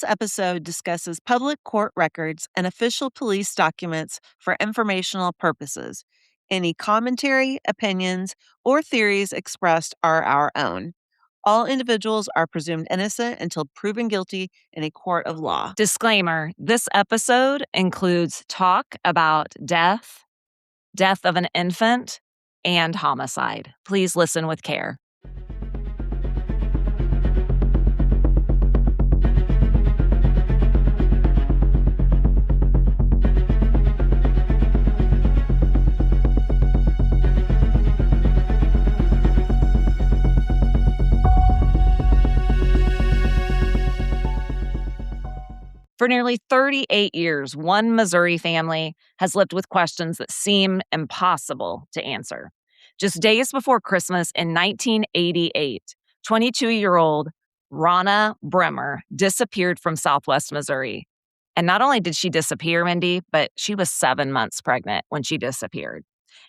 This episode discusses public court records and official police documents for informational purposes. Any commentary, opinions, or theories expressed are our own. All individuals are presumed innocent until proven guilty in a court of law. Disclaimer, this episode includes talk about death of an infant, and homicide. Please listen with care. For nearly 38 years, one Missouri family has lived with questions that seem impossible to answer. Just days before Christmas in 1988, 22-year-old Ronna Bremer disappeared from Southwest Missouri. And not only did she disappear, Mindy, but she was 7 months pregnant when she disappeared.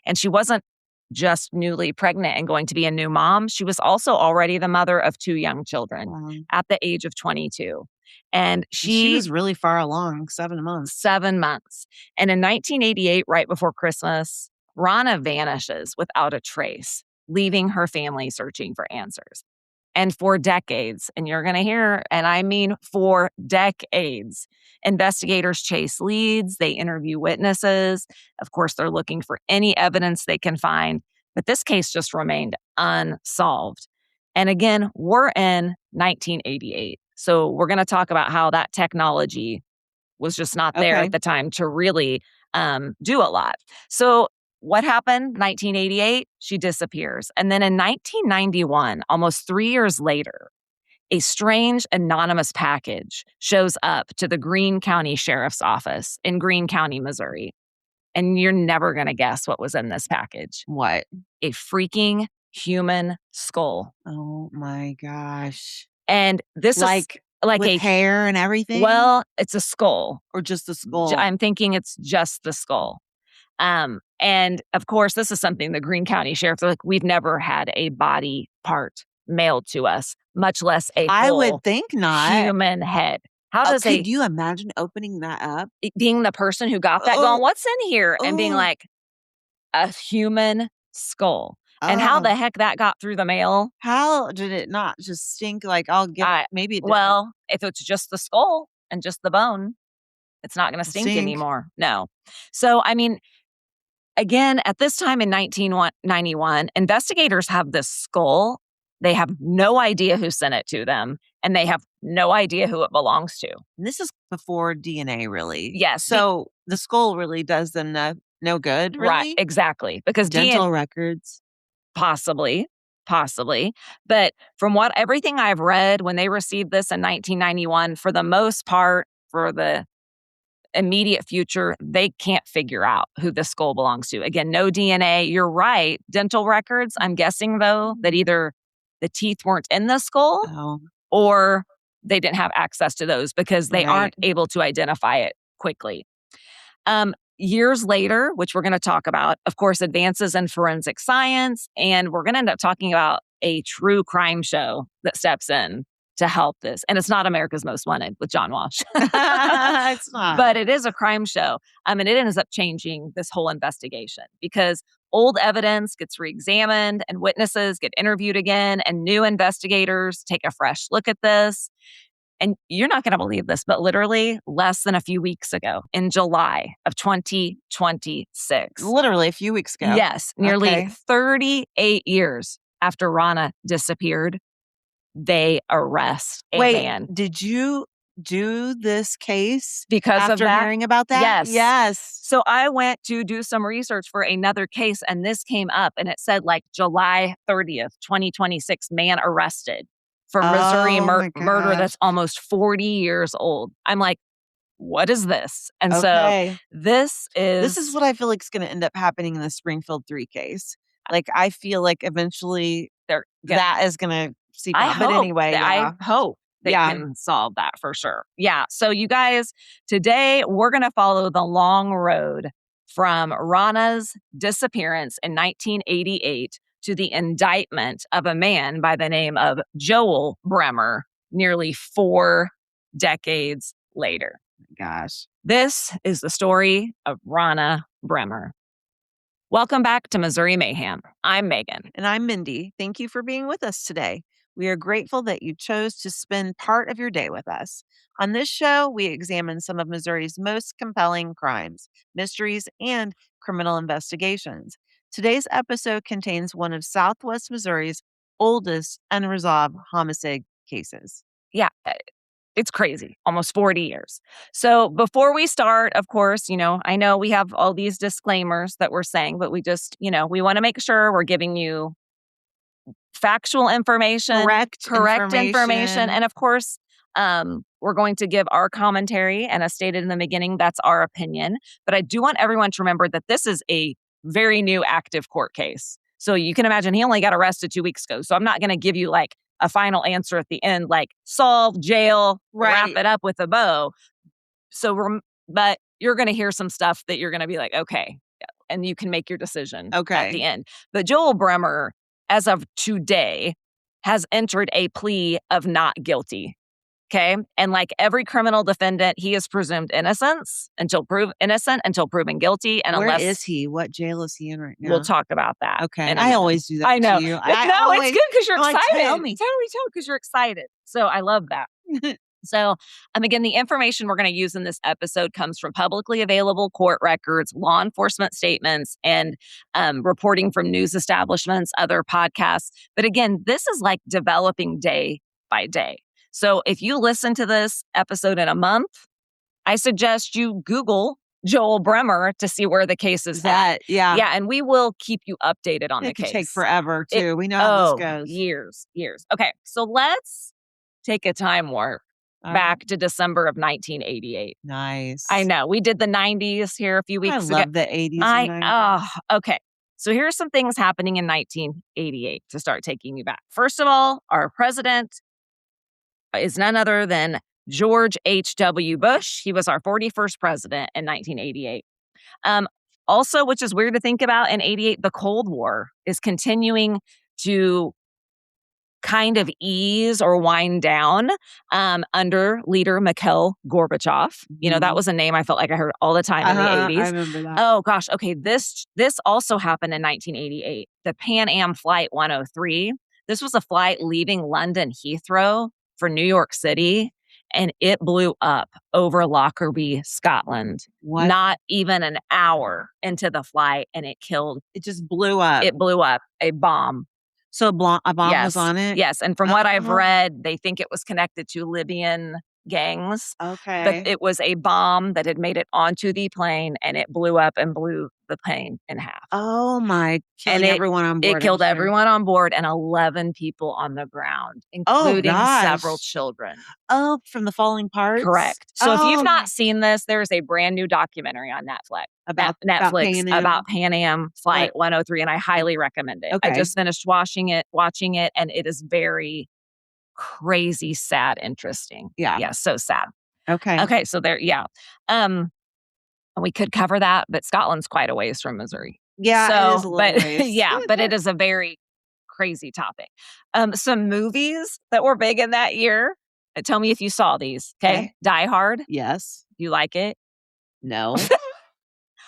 And she wasn't just newly pregnant and going to be a new mom. She was also already the mother of 2 young children at the age of 22. And she was really far along, 7 months. 7 months. And in 1988, right before Christmas, Ronna vanishes without a trace, leaving her family searching for answers. And for decades, and you're going to hear, and I mean for decades, investigators chase leads, they interview witnesses. Of course, they're looking for any evidence they can find. But this case just remained unsolved. And again, we're in 1988. So we're going to talk about how that technology was just not there at the time to really do a lot. So what happened? 1988, she disappears. And then in 1991, almost 3 years later, a strange anonymous package shows up to the Greene County Sheriff's Office in Greene County, Missouri. And you're never going to guess what was in this package. What? A freaking human skull. Oh my gosh. And this is like with hair and everything? Well, it's a skull. Or just the skull? I'm thinking it's just the skull. And of course, this is something the Greene County Sheriff, they're like, we've never had a body part mailed to us, much less a I would think not. Human head. How does could you imagine opening that up? Being the person who got that going, what's in here? And being like, a human skull. And how the heck that got through the mail? How did it not just stink? Like, maybe it didn't. Well, if it's just the skull and just the bone, it's not going to stink anymore. No. So, I mean, again, at this time in 1991, investigators have this skull. They have no idea who sent it to them, and they have no idea who it belongs to. And this is before DNA, really. Yes. So the skull really does them no good, really? Right, exactly. Because dental records. Possibly. But from everything I've read, when they received this in 1991, for the most part, for the immediate future, they can't figure out who the skull belongs to. Again, no DNA. You're right. Dental records. I'm guessing, though, that either the teeth weren't in the skull or they didn't have access to those because they aren't able to identify it quickly. Years later, which we're going to talk about, of course, advances in forensic science, and we're going to end up talking about a true crime show that steps in to help this. And it's not America's Most Wanted with John Walsh. It's not. But it is a crime show. And it ends up changing this whole investigation because old evidence gets reexamined and witnesses get interviewed again and new investigators take a fresh look at this. And you're not going to believe this, but literally less than a few weeks ago, in July of 2026. Literally a few weeks ago. Yes. Nearly 38 years after Ronna disappeared, they arrest a man. Did you do this case because after of that? Hearing about that? Yes. So I went to do some research for another case, and this came up, and it said July 30th, 2026, man arrested for Missouri murder that's almost 40 years old. I'm like, what is this? And so this is what I feel like is going to end up happening in the Springfield 3 case. I feel like eventually that is going to seep out. But anyway, I hope they can solve that for sure. Yeah. So you guys, today we're going to follow the long road from Ronna's disappearance in 1988 to the indictment of a man by the name of Joel Bremer nearly 4 decades later. Gosh. This is the story of Ronna Bremer. Welcome back to Missouri Mayhem. I'm Megan. And I'm Mindy. Thank you for being with us today. We are grateful that you chose to spend part of your day with us. On this show, we examine some of Missouri's most compelling crimes, mysteries, and criminal investigations. Today's episode contains one of Southwest Missouri's oldest unresolved homicide cases. Yeah, it's crazy. Almost 40 years. So before we start, of course, I know we have all these disclaimers that we're saying, but we just, we want to make sure we're giving you factual information, correct information. And of course, we're going to give our commentary. And as stated in the beginning, that's our opinion. But I do want everyone to remember that this is a very new active court case. So you can imagine he only got arrested 2 weeks ago. So I'm not going to give you like a final answer at the end, like solve, jail, wrap it up with a bow. So, but you're going to hear some stuff that you're going to be like, okay, and you can make your decision at the end. But Joel Bremer, as of today, has entered a plea of not guilty. Okay. And like every criminal defendant, he is presumed innocent until proven guilty. And where is he? What jail is he in right now? We'll talk about that. Okay. I always do that. I know. To you. It's good because you're excited. Tell me because you're excited. So I love that. So, again, the information we're going to use in this episode comes from publicly available court records, law enforcement statements, and reporting from news establishments, other podcasts. But again, this is like developing day by day. So if you listen to this episode in a month, I suggest you Google Joel Bremer to see where the case is at. Yeah. Yeah, and we will keep you updated on the case. It could take forever, too. We know how this goes. Years. Okay, so let's take a time warp back to December of 1988. Nice. I know. We did the 90s here a few weeks ago. I love the 80s and 90s. Okay. So here's some things happening in 1988 to start taking you back. First of all, our president is none other than George H.W. Bush. He was our 41st president in 1988. Also, which is weird to think about, in 88, the Cold War is continuing to kind of ease or wind down under leader Mikhail Gorbachev. That was a name I felt like I heard all the time in the 80s. I remember that. Oh, gosh. Okay, this also happened in 1988. The Pan Am Flight 103. This was a flight leaving London Heathrow for New York City, and it blew up over Lockerbie, Scotland. What? Not even an hour into the flight, and it just blew up. It blew up, a bomb. So a bomb was on it? Yes, and from what I've read, they think it was connected to Libyan gangs. Okay. But it was a bomb that had made it onto the plane, and it blew up and blew the plane in half. Oh, my. Killing everyone on board. It killed everyone on board and 11 people on the ground, including several children. Oh, from the falling parts? Correct. So if you've not seen this, there's a brand new documentary on Netflix. Netflix about Pan Am Flight 103, and I highly recommend it. Okay. I just finished watching it, and it is very crazy, sad, interesting. Yeah, so sad. Okay, so there, we could cover that, but Scotland's quite a ways from Missouri. Yeah, so, it is a little ways. But it is a very crazy topic. Some movies that were big in that year. Tell me if you saw these. Okay. Die Hard. Yes. You like it? No.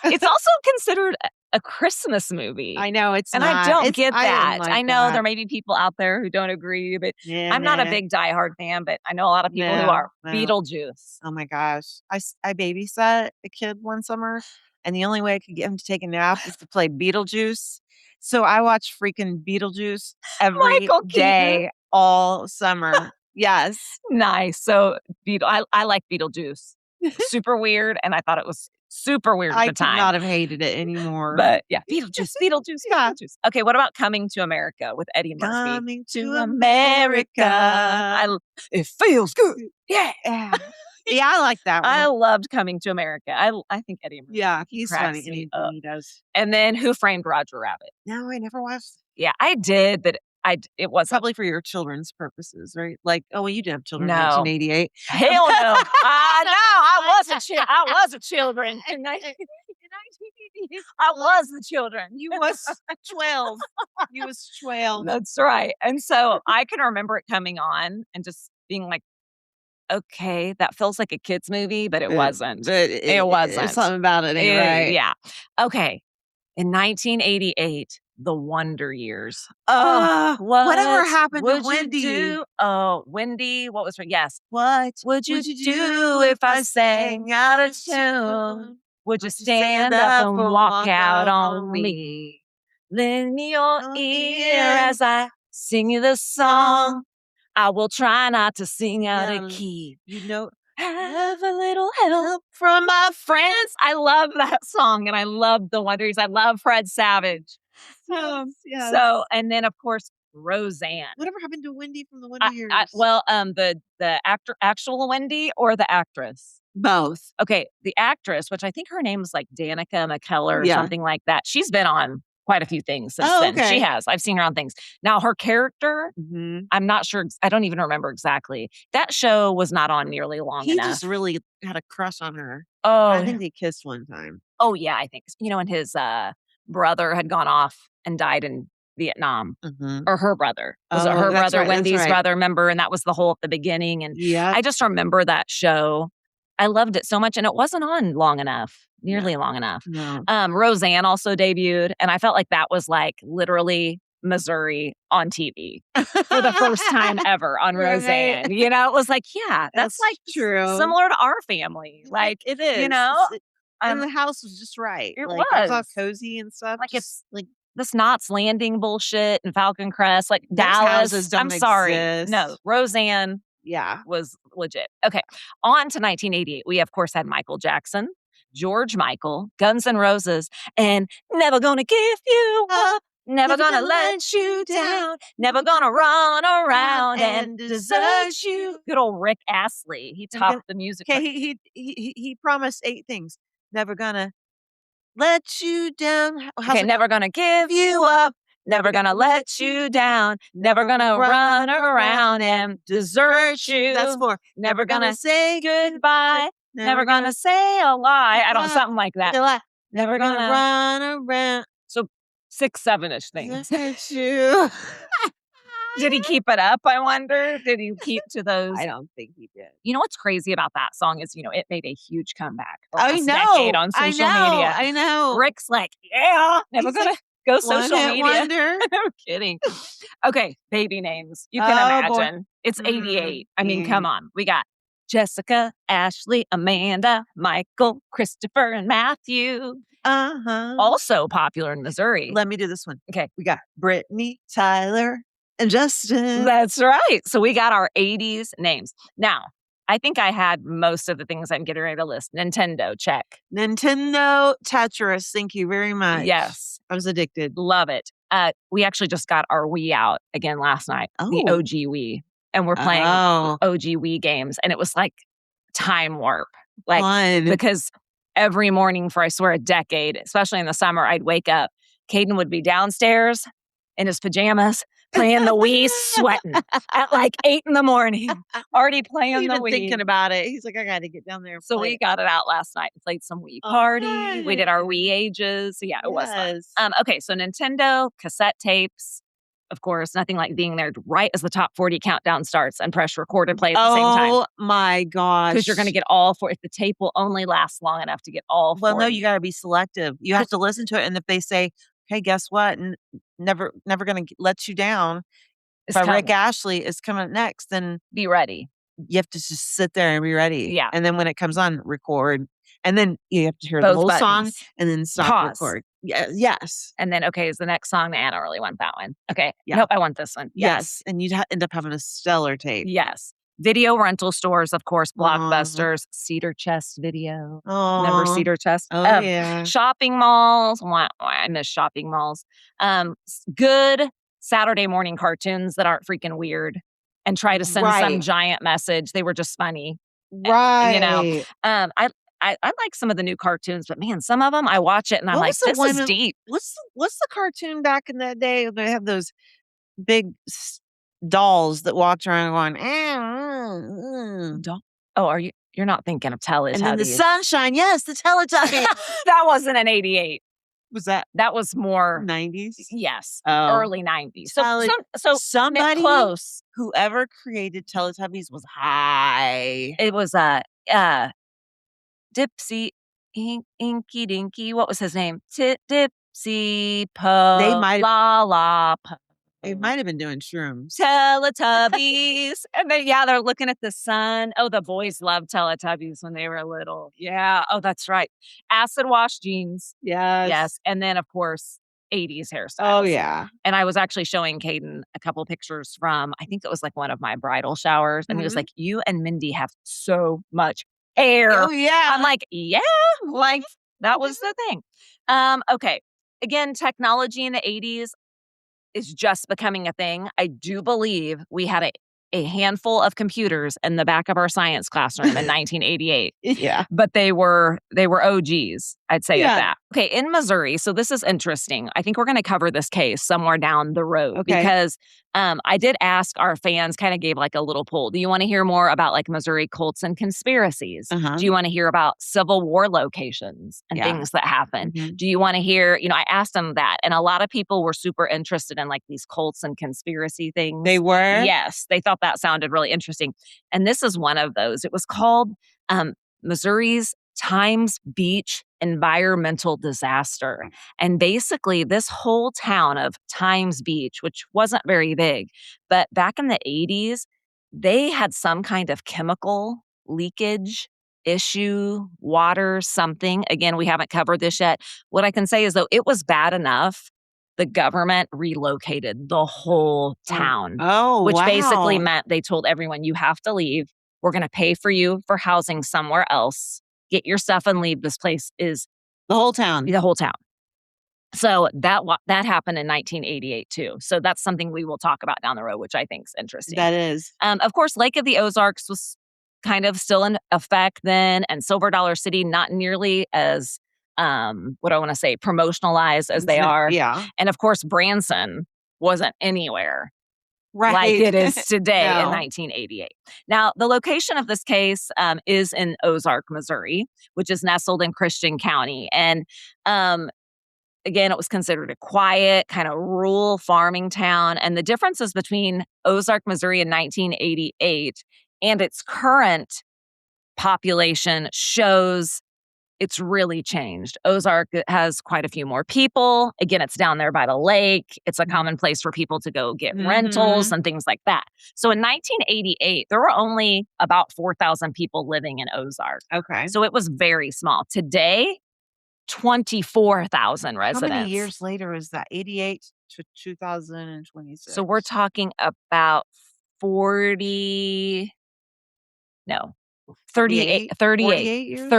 It's also considered a Christmas movie. I know it's and not. I don't get that. Like I know there may be people out there who don't agree, but I'm not a big Die Hard fan, but I know a lot of people who are. Beetlejuice. Oh my gosh. I babysat a kid one summer, and the only way I could get him to take a nap was to play Beetlejuice. So I watched freaking Beetlejuice every day, all summer. Yes. Nice. So I like Beetlejuice. Super weird, and I thought it was super weird at the time. I could not have hated it anymore. But yeah, Beetlejuice. Okay, what about Coming to America with Eddie Murphy? Coming to America. It feels good. Yeah. Yeah, I like that one. I loved Coming to America. I think Eddie Murphy. Yeah, he's funny. Anything he does. And then Who Framed Roger Rabbit? No, I never watched. Yeah, I did, but it was probably for your children's purposes, right? Like, oh, well, you didn't have children in 1988. Hell no. No, I was a children in 1988. I was the children. You was 12. You was 12. That's right. And so I can remember it coming on and just being like okay, that feels like a kid's movie, but it wasn't. It wasn't. There's something about it ain't right. Yeah. Okay. In 1988, the Wonder Years. Whatever happened to would Wendy? you do? Oh, Wendy, what was her? Yes. What Would you do if I sang out of tune? Would you stand up and walk out on me? Lend me your ear as I sing you the song. I will try not to sing out of key. You know, have a little help from my friends. I love that song, and I love the Wonders. I love Fred Savage. yes. So, and then of course Roseanne. Whatever happened to Wendy from the Wonder Years? The actual Wendy or the actress? Both. Okay, the actress, which I think her name is like Danica McKellar or something like that. She's been on quite a few things since then. Okay. She has. I've seen her on things. Now, her character, I'm not sure. I don't even remember exactly. That show was not on nearly long enough. He just really had a crush on her. Oh, I think they kissed one time. Oh, yeah, I think. And his brother had gone off and died in Vietnam. Or her brother. Was it her brother, right, Wendy's brother, remember? And that was the whole at the beginning. And I just remember that show. I loved it so much, and it wasn't on long enough, nearly long enough. No. Roseanne also debuted, and I felt like that was like literally Missouri on TV for the first time ever on Roseanne. It was like, that's like true. Similar to our family. Like it is. And the house was just right. It was. It was all cozy and stuff. Like it's like this Knots Landing bullshit and Falcon Crest, like Dallas. I'm sorry. Exist. No, Roseanne. Was legit. Okay. On to 1988. We, of course, had Michael Jackson, George Michael, Guns N' Roses, and Never Gonna Give You Up, Never Gonna Let You Down, Never Gonna Run Around and Desert You. Good old Rick Astley. He topped the music. Okay, he promised 8 things. Never gonna let you down. Okay, never gonna give you up. Never gonna let you down. Never gonna run around and desert you. That's 4. Never gonna say goodbye. Never gonna say a lie. I don't know, something like that. Never gonna run around. So 6, 7-ish things. Desert you. Did he keep it up, I wonder? Did he keep to those? I don't think he did. You know what's crazy about that song is, it made a huge comeback. I know. Decade on social media. I know. Rick's like, never gonna go social media. Wonder. No kidding. Okay, baby names. You can imagine. Boy. It's 88. I mean, come on. We got Jessica, Ashley, Amanda, Michael, Christopher, and Matthew. Also popular in Missouri. Let me do this one. Okay. We got Brittany, Tyler, and Justin. That's right. So we got our 80s names. Now, I think I had most of the things I'm getting ready to list. Nintendo, check. Nintendo Tetris, thank you very much. Yes. I was addicted. Love it. We actually just got our Wii out again last night. The OG Wii. And we're playing OG Wii games. And it was like time warp. Like, fun. Because every morning for, I swear, a decade, especially in the summer, I'd wake up. Caden would be downstairs in his pajamas, playing the Wii, sweating at like 8 in the morning, already playing the Wii. Thinking about it. He's like, I got to get down there. So we got it out last night and played some Wii Party. Nice. We did our Wii ages. So it was fun. Okay, so Nintendo, cassette tapes. Of course, nothing like being there right as the top 40 countdown starts and press record and play at the same time. Oh my gosh. Because you're going to get all 4. If the tape will only last long enough to get all 4. Well, no, you got to be selective. You have to listen to it. And if they say, hey, guess what? Never going to let you down. If Rick Astley is coming next, then be ready. You have to just sit there and be ready. Yeah. And then when it comes on, record. And then you have to hear the whole song and then stop record. Yeah, yes. And then, okay, is the next song? I don't really want that one. Okay. Yeah. Nope, I want this one. Yes. And you'd end up having a stellar tape. Yes. Video rental stores, of course, Blockbusters, Cedar Chest Video. Remember Cedar Chest? Oh, yeah. Shopping malls. I miss shopping malls. Good Saturday morning cartoons that aren't freaking weird and try to send some giant message. They were just funny. Right. I like some of the new cartoons, but man, some of them I watch it and I'm like, this is deep. What's the cartoon back in that day? They have those big dolls that walked around going, Oh, you're not thinking of Teletubbies. And then the sunshine. Yes, the Teletubbies. That wasn't an 88. Was that That was more 90s? yes, Oh. early 90s. So Somebody close. whoever created Teletubbies was high. It was, Dipsy Inky Dinky, what was his name? Dipsy They Po might La La Po. They might have been doing shrooms. Teletubbies. And they're looking at the sun. Oh, the boys loved Teletubbies when they were little. Yeah. Oh, that's right. Acid wash jeans. Yes. Yes. And then, of course, 80s hairstyles. Oh, yeah. And I was actually showing Caden a couple pictures from, I think it was like one of my bridal showers. And he was Mhm. like, you and Mindy have so much hair. Oh, yeah. I'm like, yeah, like that was the thing. Okay. Again, technology in the 80s is just becoming a thing. I do believe we had a handful of computers in the back of our science classroom in 1988. Yeah. But they were OGs, I'd say at Yeah. that. Okay, in Missouri, so this is interesting. I think we're going to cover this case somewhere down the road Okay. because I did ask our fans, kind of gave like a little poll. Do you want to hear more about like Missouri cults and conspiracies? Uh-huh. Do you want to hear about Civil War locations and Yeah. things that happen? Mhm. Do you want to hear, I asked them that. And a lot of people were super interested in like these cults and conspiracy things. They were? Yes, they thought that sounded really interesting. And this is one of those. It was called Missouri's Times Beach environmental disaster. And basically, this whole town of Times Beach, which wasn't very big, but back in the 80s, they had some kind of chemical leakage issue, water, something. Again, we haven't covered this yet. What I can say is, though, it was bad enough. The government relocated the whole town. Oh, which wow. basically meant they told everyone, you have to leave. We're going to pay for you for housing somewhere else. Get your stuff and leave. This place is The whole town. the whole town. So that happened in 1988 too. So that's something we will talk about down the road, which I think is interesting. That is. Of course, Lake of the Ozarks was kind of still in effect then, and Silver Dollar City not nearly as what do I want to say, promotionalized as they are. Yeah. And of course, Branson wasn't anywhere Right. like it is today in No. 1988. Now, the location of this case is in Ozark, Missouri, which is nestled in Christian County. And again, it was considered a quiet, kind of rural farming town. And the differences between Ozark, Missouri in 1988 and its current population shows it's really changed. Ozark has quite a few more people. Again, it's down there by the lake. It's a common place for people to go get rentals and things like that. So in 1988, there were only about 4,000 people living in Ozark. Okay. So it was very small. Today, 24,000 residents. How many years later is that? 88 to 2026. So we're talking about 38, 48 years?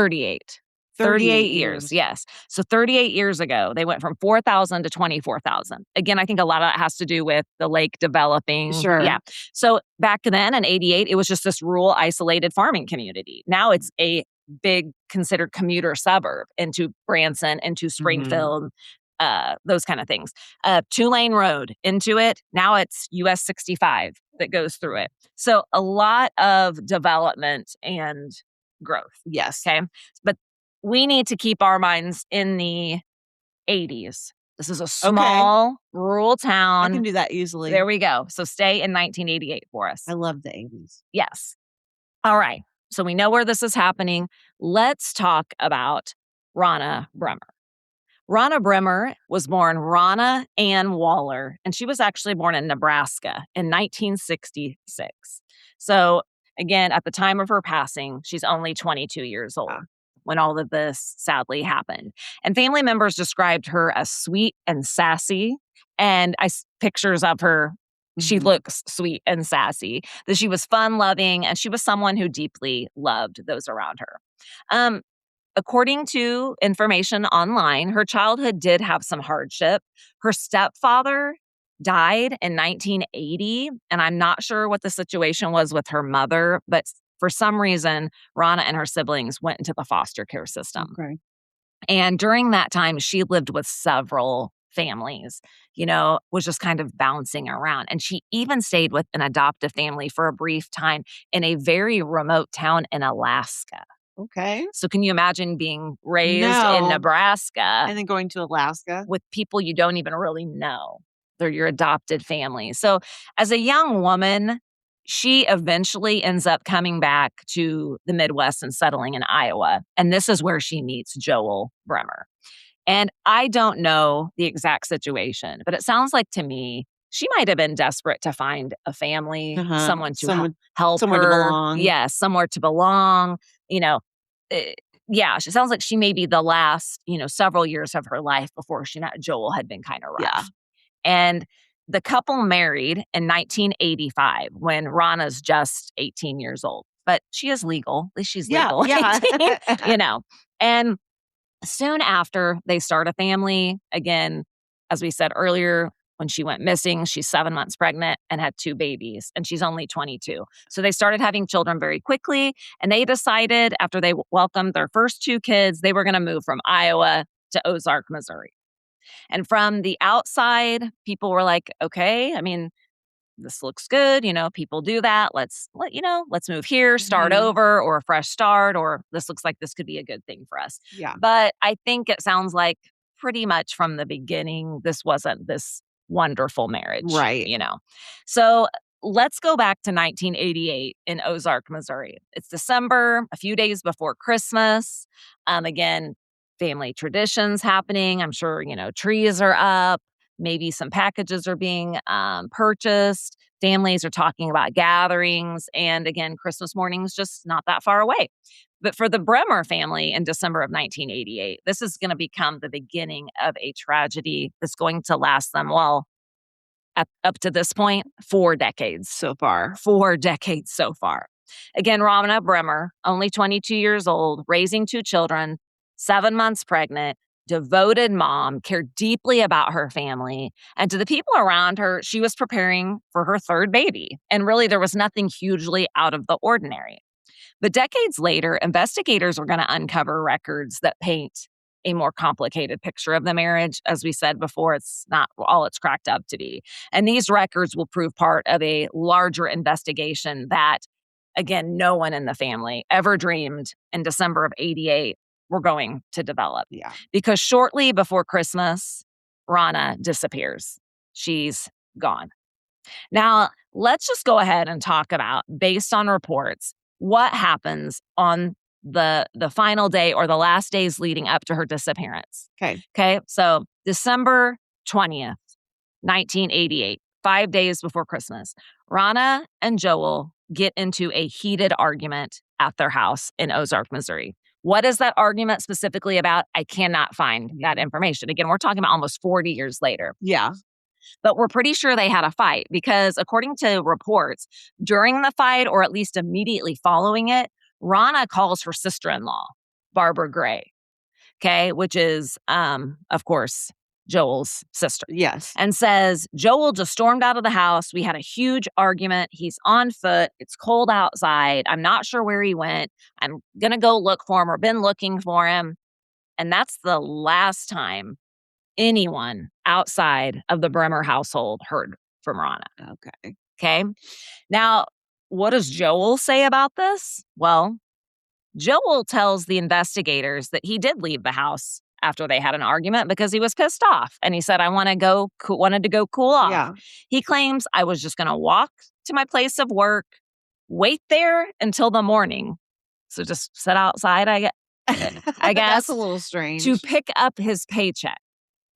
38 years, yes. So 38 years ago, they went from 4,000 to 24,000. Again, I think a lot of that has to do with the lake developing. Sure. Yeah. So back then in 88, it was just this rural, isolated farming community. Now it's a big considered commuter suburb into Branson, into Springfield, those kind of things. 2-lane road into it. Now it's US 65 that goes through it. So a lot of development and growth. Yes. Okay. But we need to keep our minds in the 80s. This is a small rural town. I can do that easily. There we go. So stay in 1988 for us. I love the 80s. Yes. All right. So we know where this is happening. Let's talk about Ronna Bremer. Ronna Bremer was born Ronna Ann Waller, and she was actually born in Nebraska in 1966. So again, at the time of her passing, she's only 22 years old when all of this sadly happened. And family members described her as sweet and sassy. And pictures of her, she looks sweet and sassy, that she was fun loving, and she was someone who deeply loved those around her. According to information online, her childhood did have some hardship. Her stepfather died in 1980, and I'm not sure what the situation was with her mother, but for some reason, Ronna and her siblings went into the foster care system. Okay. And during that time, she lived with several families, was just kind of bouncing around. And she even stayed with an adoptive family for a brief time in a very remote town in Alaska. Okay. So can you imagine being raised in No. Nebraska And then going to Alaska? with people you don't even really know? They're your adopted family. So as a young woman, she eventually ends up coming back to the Midwest and settling in Iowa. And this is where she meets Joel Bremer. And I don't know the exact situation, but it sounds like to me, she might have been desperate to find a family, someone to help somewhere to her. belong. Yes, somewhere to belong. You know, yeah, she sounds like she may be the last, several years of her life before she met Joel had been kind of rough. Yeah. And the couple married in 1985 when Ronna's just 18 years old. But she is legal. At least she's legal. Yeah. 18, And soon after, they start a family. Again, as we said earlier, when she went missing, she's 7 months pregnant and had 2 babies, and she's only 22. So they started having children very quickly, and they decided after they welcomed their first 2 kids, they were going to move from Iowa to Ozark, Missouri. And from the outside, people were like, okay, I mean, this looks good. People do that. Let's move here, start over, or a fresh start, or this looks like this could be a good thing for us. Yeah. But I think it sounds like pretty much from the beginning, this wasn't this wonderful marriage. Right. So let's go back to 1988 in Ozark, Missouri. It's December, a few days before Christmas. Again, family traditions happening. I'm sure, trees are up. Maybe some packages are being purchased. Families are talking about gatherings. And again, Christmas morning is just not that far away. But for the Bremer family in December of 1988, this is going to become the beginning of a tragedy that's going to last them, up to this point, 4 decades. So far. 4 decades so far. Again, Ronna Bremer, only 22 years old, raising 2 children, 7 months pregnant, devoted mom, cared deeply about her family. And to the people around her, she was preparing for her 3rd baby. And really, there was nothing hugely out of the ordinary. But decades later, investigators were going to uncover records that paint a more complicated picture of the marriage. As we said before, it's not all it's cracked up to be. And these records will prove part of a larger investigation that, again, no one in the family ever dreamed in December of 88 were going to develop. Yeah. Because shortly before Christmas, Ronna disappears. She's gone. Now, let's just go ahead and talk about, based on reports, what happens on the final day or the last days leading up to her disappearance. Okay. So December 20th, 1988, 5 days before Christmas, Ronna and Joel get into a heated argument at their house in Ozark, Missouri. What is that argument specifically about? I cannot find that information. Again, we're talking about almost 40 years later. Yeah. But we're pretty sure they had a fight because according to reports, during the fight or at least immediately following it, Ronna calls her sister-in-law, Bremer.Greene, okay, which is, of course, Joel's sister. Yes. And says, Joel just stormed out of the house. We had a huge argument. He's on foot. It's cold outside. I'm not sure where he went. I'm going to go look for him or been looking for him. And that's the last time anyone outside of the Bremer household heard from Ronna. Okay. Now, what does Joel say about this? Well, Joel tells the investigators that he did leave the house after they had an argument because he was pissed off. And he said, I wanted to go cool off. Yeah. He claims I was just going to walk to my place of work, wait there until the morning. So just sit outside, I guess. That's a little strange. To pick up his paycheck.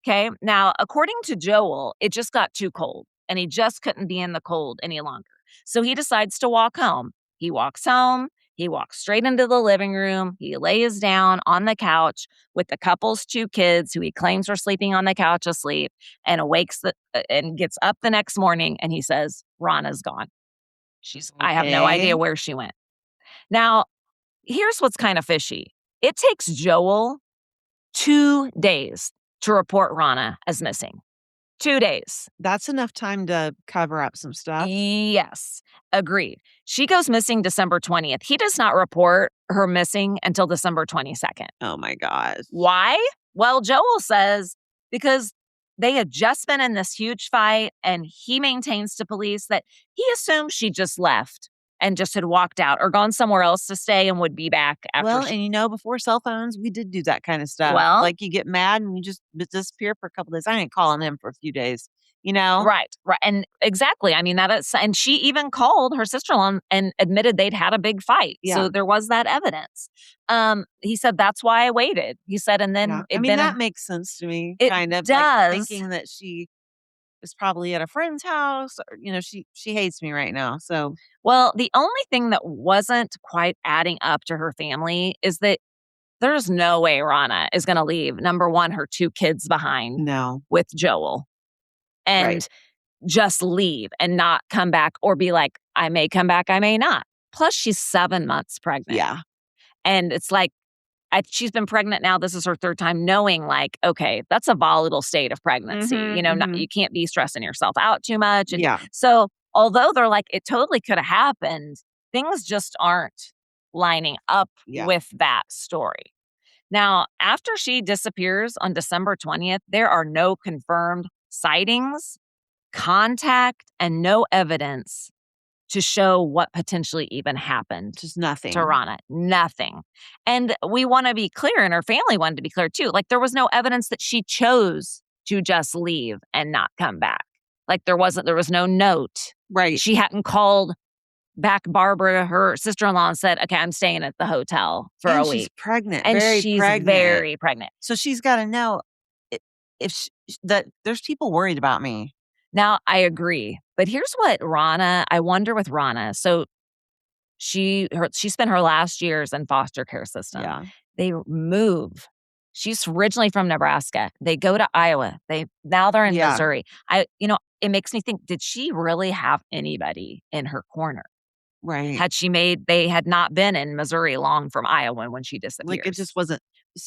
Okay. Now, according to Joel, it just got too cold and he just couldn't be in the cold any longer. So he decides to walk home. He walks home. He walks straight into the living room. He lays down on the couch with the couple's 2 kids who he claims are sleeping on the couch asleep and and gets up the next morning and he says, Ronna's gone. I have no idea where she went. Now, here's what's kind of fishy. It takes Joel 2 days to report Ronna as missing. 2 days. That's enough time to cover up some stuff. Yes, agreed. She goes missing December 20th. He does not report her missing until December 22nd. Oh my gosh. Why? Well, Joel says because they had just been in this huge fight and he maintains to police that he assumes she just left and just had walked out or gone somewhere else to stay and would be back after. Well, and before cell phones, we did do that kind of stuff. Well, like you get mad and you just disappear for a couple days. I ain't calling him for a few days, you know? Right. And exactly. I mean, that is, and she even called her sister-in-law and admitted they'd had a big fight. Yeah. So there was that evidence. He said, that's why I waited. He said, and then that makes sense to me. It kind of does. like thinking that she is probably at a friend's house. Or, she hates me right now. So, well, the only thing that wasn't quite adding up to her family is that there's no way Ronna is going to leave, number one, her 2 kids behind no. with Joel and just leave and not come back or be like, I may come back, I may not. Plus, she's 7 months pregnant. Yeah. And it's like, she's been pregnant now. This is her 3rd time, knowing like, okay, that's a volatile state of pregnancy. You can't be stressing yourself out too much. And so although they're like, it totally could have happened, things just aren't lining up with that story. Now, after she disappears on December 20th, there are no confirmed sightings, contact, and no evidence to show what potentially even happened. Just nothing. To Ronna. Nothing. And we want to be clear, and her family wanted to be clear too. Like, there was no evidence that she chose to just leave and not come back. Like, there was no note. Right. She hadn't called back Barbara, her sister-in-law, and said, okay, I'm staying at the hotel for a week. She's pregnant. And very she's pregnant. very pregnant. So she's got to know that there's people worried about me. Now, I agree. But here's what I wonder with Ronna. So she spent her last years in foster care system. Yeah. They move. She's originally from Nebraska. They go to Iowa. Now they're in Missouri. It makes me think, did she really have anybody in her corner? Right. They had not been in Missouri long from Iowa when she disappeared. Like, it just wasn't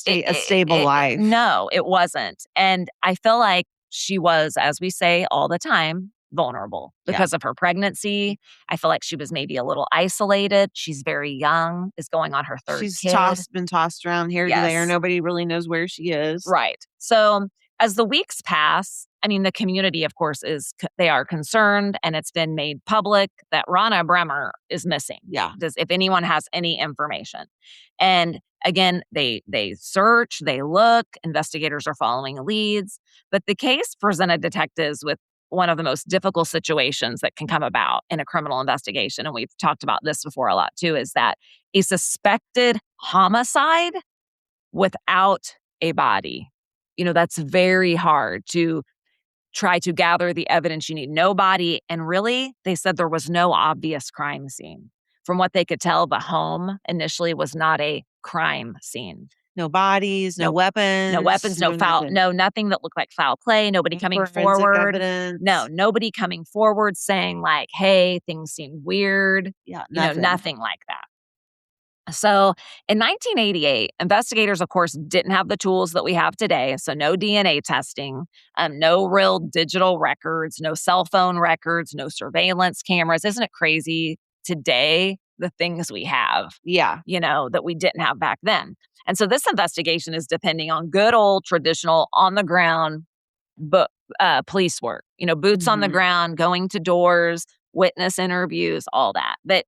a stable life. No, it wasn't. And I feel like she was, as we say all the time, vulnerable because of her pregnancy. I feel like she was maybe a little isolated. She's very young, is going on her 3rd kid. She's been tossed around here to there. Nobody really knows where she is. Right. So as the weeks pass, I mean, the community, of course, they are concerned, and it's been made public that Ronna Bremer is missing. Yeah. If anyone has any information. And again, they search, they look, investigators are following leads, but the case presented detectives with one of the most difficult situations that can come about in a criminal investigation, and we've talked about this before a lot too, is that a suspected homicide without a body. That's very hard to try to gather the evidence you need. No body, and really, they said there was no obvious crime scene. From what they could tell, the home initially was not a crime scene. No bodies, no weapons. No weapons, nothing that looked like foul play, nobody coming forward. Evidence. No, nobody coming forward saying like, hey, things seem weird. Yeah, nothing like that. So in 1988, investigators, of course, didn't have the tools that we have today. So no DNA testing, no real digital records, no cell phone records, no surveillance cameras. Isn't it crazy today, the things we have? Yeah. That we didn't have back then. And so this investigation is depending on good old traditional on the ground police work, boots on the ground, going to doors, witness interviews, all that. But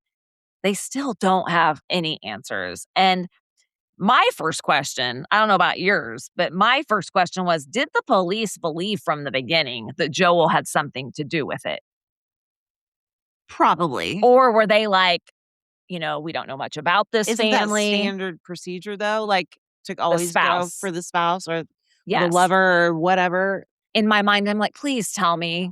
they still don't have any answers. And my first question, I don't know about yours, but my first question was, did the police believe from the beginning that Joel had something to do with it? Probably. Or were they like, we don't know much about this Isn't family. That standard procedure, though? Like, to always go for the spouse or yes. the lover or whatever? In my mind, I'm like, please tell me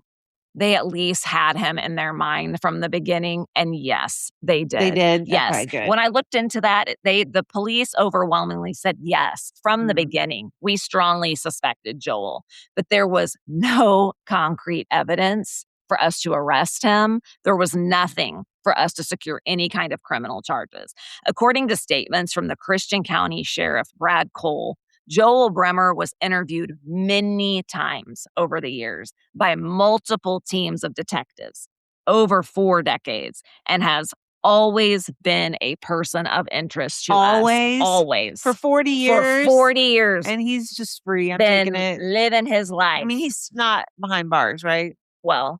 they at least had him in their mind from the beginning. And yes, they did. They did? Yes. Okay, good. When I looked into that, the police overwhelmingly said yes. From the beginning, we strongly suspected Joel. But there was no concrete evidence for us to arrest him. There was nothing for us to secure any kind of criminal charges. According to statements from the Christian County Sheriff, Brad Cole, Joel Bremer was interviewed many times over the years by multiple teams of detectives over 4 decades and has always been a person of interest to us. Always. For 40 years? For 40 years. And he's just free. I'm been taking it. living his life. I mean, he's not behind bars, right? Well.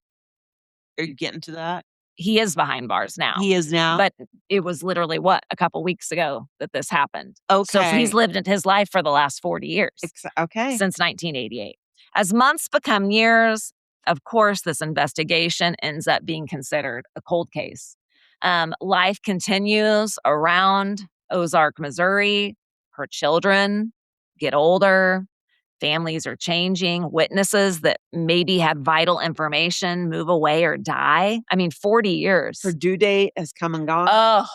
Are you getting to that? He is behind bars now. He is now? But it was literally, a couple weeks ago that this happened. So Okay. he's lived his life for the last 40 years. Okay. Since 1988. As months become years, of course, this investigation ends up being considered a cold case. Life continues around Ozark, Missouri. Her children get older. Families are changing. Witnesses that maybe had vital information move away or die. I mean, 40 years. Her due date has come and gone.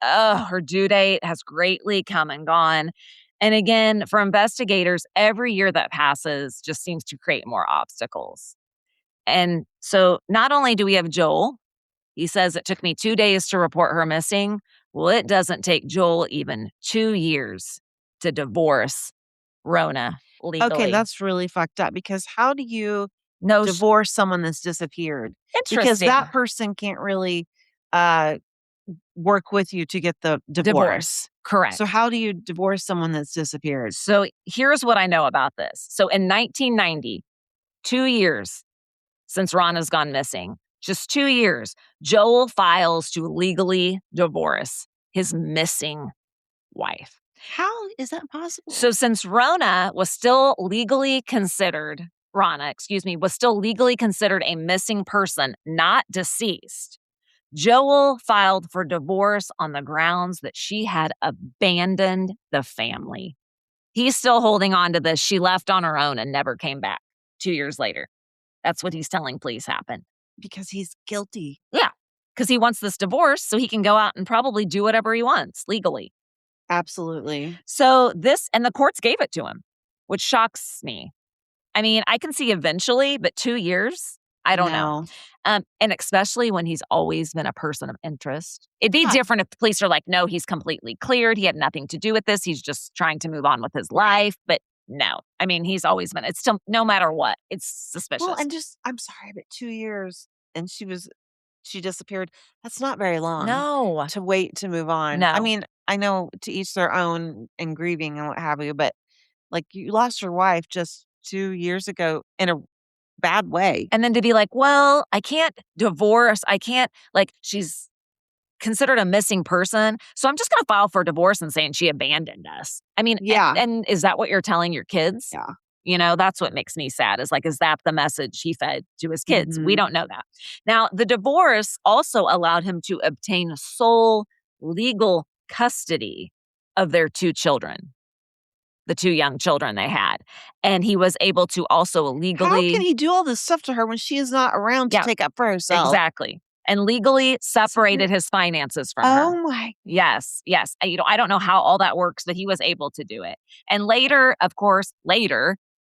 Her due date has greatly come and gone. And again, for investigators, every year that passes just seems to create more obstacles. And so not only do we have Joel, he says it took me 2 days to report her missing. Well, it doesn't take Joel even 2 years to divorce Ronna legally. Okay, that's really fucked up because how do you No, divorce someone that's disappeared? interesting. Because that person can't really work with you to get the divorce. Correct. So how do you divorce someone that's disappeared? So here's what I know about this. So in 1990, 2 years since Ronna's gone missing, just 2 years, Joel files to legally divorce his missing wife. How is that possible? So since Ronna was still legally considered, was still legally considered a missing person, not deceased, Joel filed for divorce on the grounds that she had abandoned the family. He's still holding on to this. She left on her own and never came back 2 years later. That's what he's telling police happened. Because he's guilty. Yeah, because he wants this divorce so he can go out and probably do whatever he wants legally. Absolutely. So and the courts gave it to him, which shocks me. I mean, I can see eventually, but 2 years? I don't know. And especially when he's always been a person of interest. It'd be different if the police are like, no, he's completely cleared. He had nothing to do with this. He's just trying to move on with his life. But no, I mean, he's always been, it's still, no matter what, it's suspicious. Well, and I'm sorry, but 2 years and she disappeared. That's not very long. No. To wait to move on. No. I mean, I know to each their own and grieving and what have you, but like you lost your wife just 2 years ago in a bad way. And then to be like, well, I can't divorce. She's considered a missing person. So I'm just going to file for divorce and saying she abandoned us. I mean, yeah. And is that what you're telling your kids? Yeah. You know, that's what makes me sad is that the message he fed to his kids? Mm-hmm. We don't know that. Now, the divorce also allowed him to obtain sole legal custody of their 2 children, the 2 young children they had. And he was able to also legally... How can he do all this stuff to her when she is not around to take up for herself? Exactly. And legally separated his finances from her. Oh my. Yes. I don't know how all that works, but he was able to do it. And later,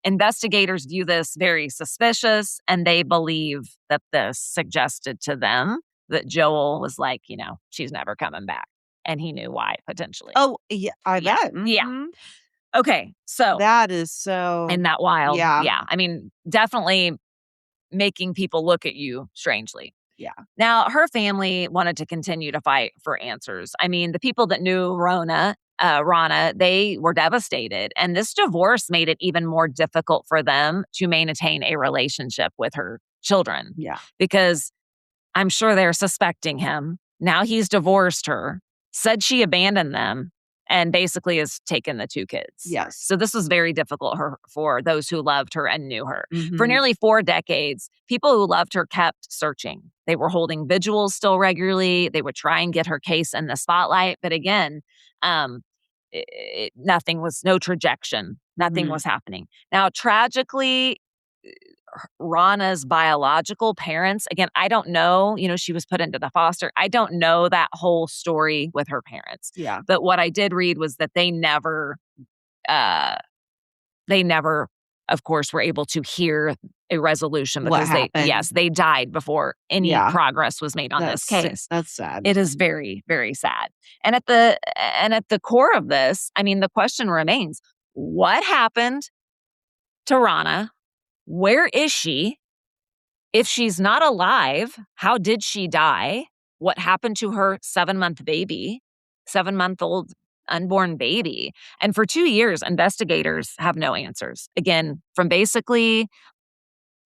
investigators view this very suspicious, and they believe that this suggested to them that Joel was like, she's never coming back. And he knew why, potentially. Oh, yeah, I bet. Mm-hmm. Yeah. Okay, so. That is so. Isn't that wild? Yeah. I mean, definitely making people look at you strangely. Yeah. Now, her family wanted to continue to fight for answers. I mean, the people that knew Ronna, they were devastated. And this divorce made it even more difficult for them to maintain a relationship with her children. Yeah. Because I'm sure they're suspecting him. Now he's divorced her, said she abandoned them, and basically has taken the 2 kids. Yes. So this was very difficult for those who loved her and knew her. Mm-hmm. For nearly 4 decades, people who loved her kept searching. They were holding vigils still regularly. They would try and get her case in the spotlight. But again, nothing was, no trajection. Nothing was happening. Now, tragically, Ronna's biological parents, again, I don't know, she was put into the foster. I don't know that whole story with her parents. Yeah. But what I did read was that they never, of course, were able to hear a resolution because they died before any progress was made on this case. That's sad. It is very, very sad. And at the core of this, I mean, the question remains, what happened to Ronna? Where is she? If she's not alive, how did she die? What happened to her 7-month-old unborn baby? And for 2 years, investigators have no answers. Again, from basically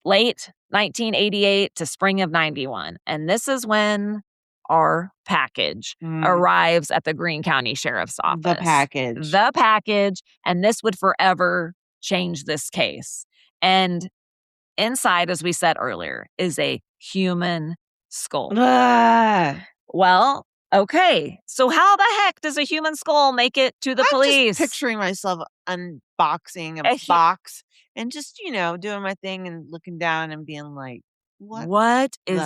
late 1988 to spring of 91. And this is when our package arrives at the Greene County Sheriff's Office. The package. And this would forever change this case. And inside, as we said earlier, is a human skull. Well, okay. So how the heck does a human skull make it to the police? I'm just picturing myself unboxing a box and just, doing my thing and looking down and being like, what is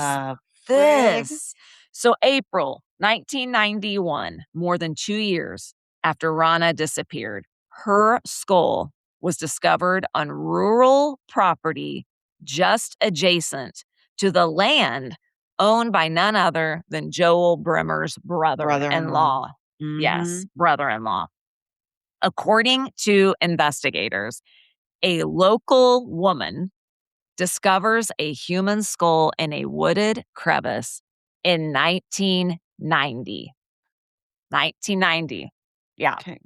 this? So April 1991, more than 2 years after Ronna disappeared, her skull was discovered on rural property just adjacent to the land owned by none other than Joel Bremer's brother-in-law. Yes, brother-in-law. According to investigators, a local woman discovers a human skull in a wooded crevice in 1990. 1990. Yeah. Okay.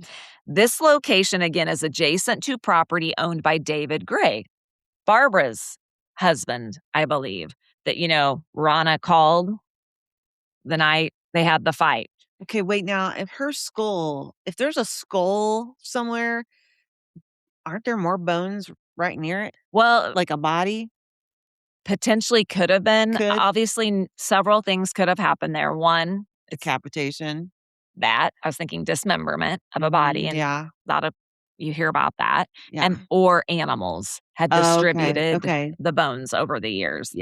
This location, again, is adjacent to property owned by David Gray, Barbara's husband, I believe, that, Ronna called the night they had the fight. Okay, wait, now, if there's a skull somewhere, aren't there more bones right near it? Well, like a body? Potentially could have been. Obviously, several things could have happened there. One, decapitation. That I was thinking dismemberment of a body, and a lot of you hear about that, and or animals had distributed the bones over the years.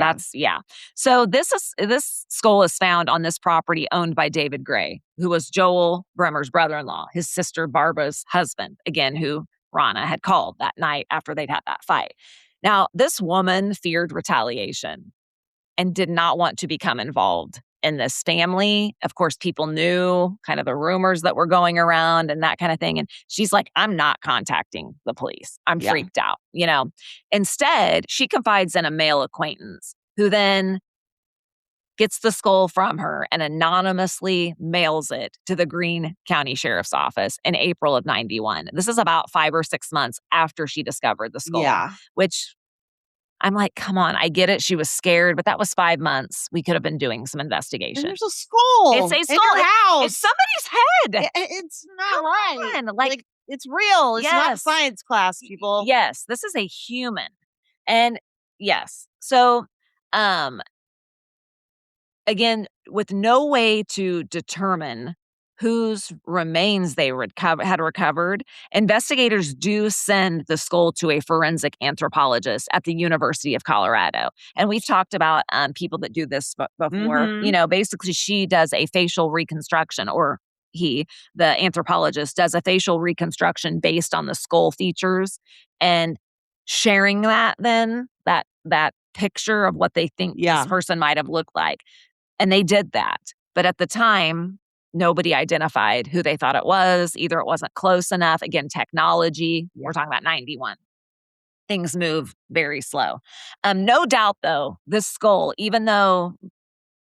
So this skull is found on this property owned by David Gray, who was Joel Bremer's brother-in-law, his sister Barbara's husband, again, who Ronna had called that night after they'd had that fight. Now, this woman feared retaliation and did not want to become involved in this family. Of course, people knew kind of the rumors that were going around and that kind of thing. And she's like, I'm not contacting the police. I'm freaked out, Instead, she confides in a male acquaintance who then gets the skull from her and anonymously mails it to the Greene County Sheriff's Office in April of 91. This is about 5 or 6 months after she discovered the skull, which I'm like, come on, I get it. She was scared, but that was 5 months. We could have been doing some investigation. And there's a skull. It's a skull in your house. It's somebody's head. It's not right. On. Like, it's real. It's not science class, people. Yes, this is a human. And yes. So, again, with no way to determine whose remains they had recovered, investigators do send the skull to a forensic anthropologist at the University of Colorado. And we've talked about people that do this before. Basically, she does a facial reconstruction, or the anthropologist, does a facial reconstruction based on the skull features and sharing that picture of what they think this person might have looked like. And they did that. But at the time, nobody identified who they thought it was. Either it wasn't close enough. Again, technology. We're talking about 91. Things move very slow. No doubt, though, this skull, even though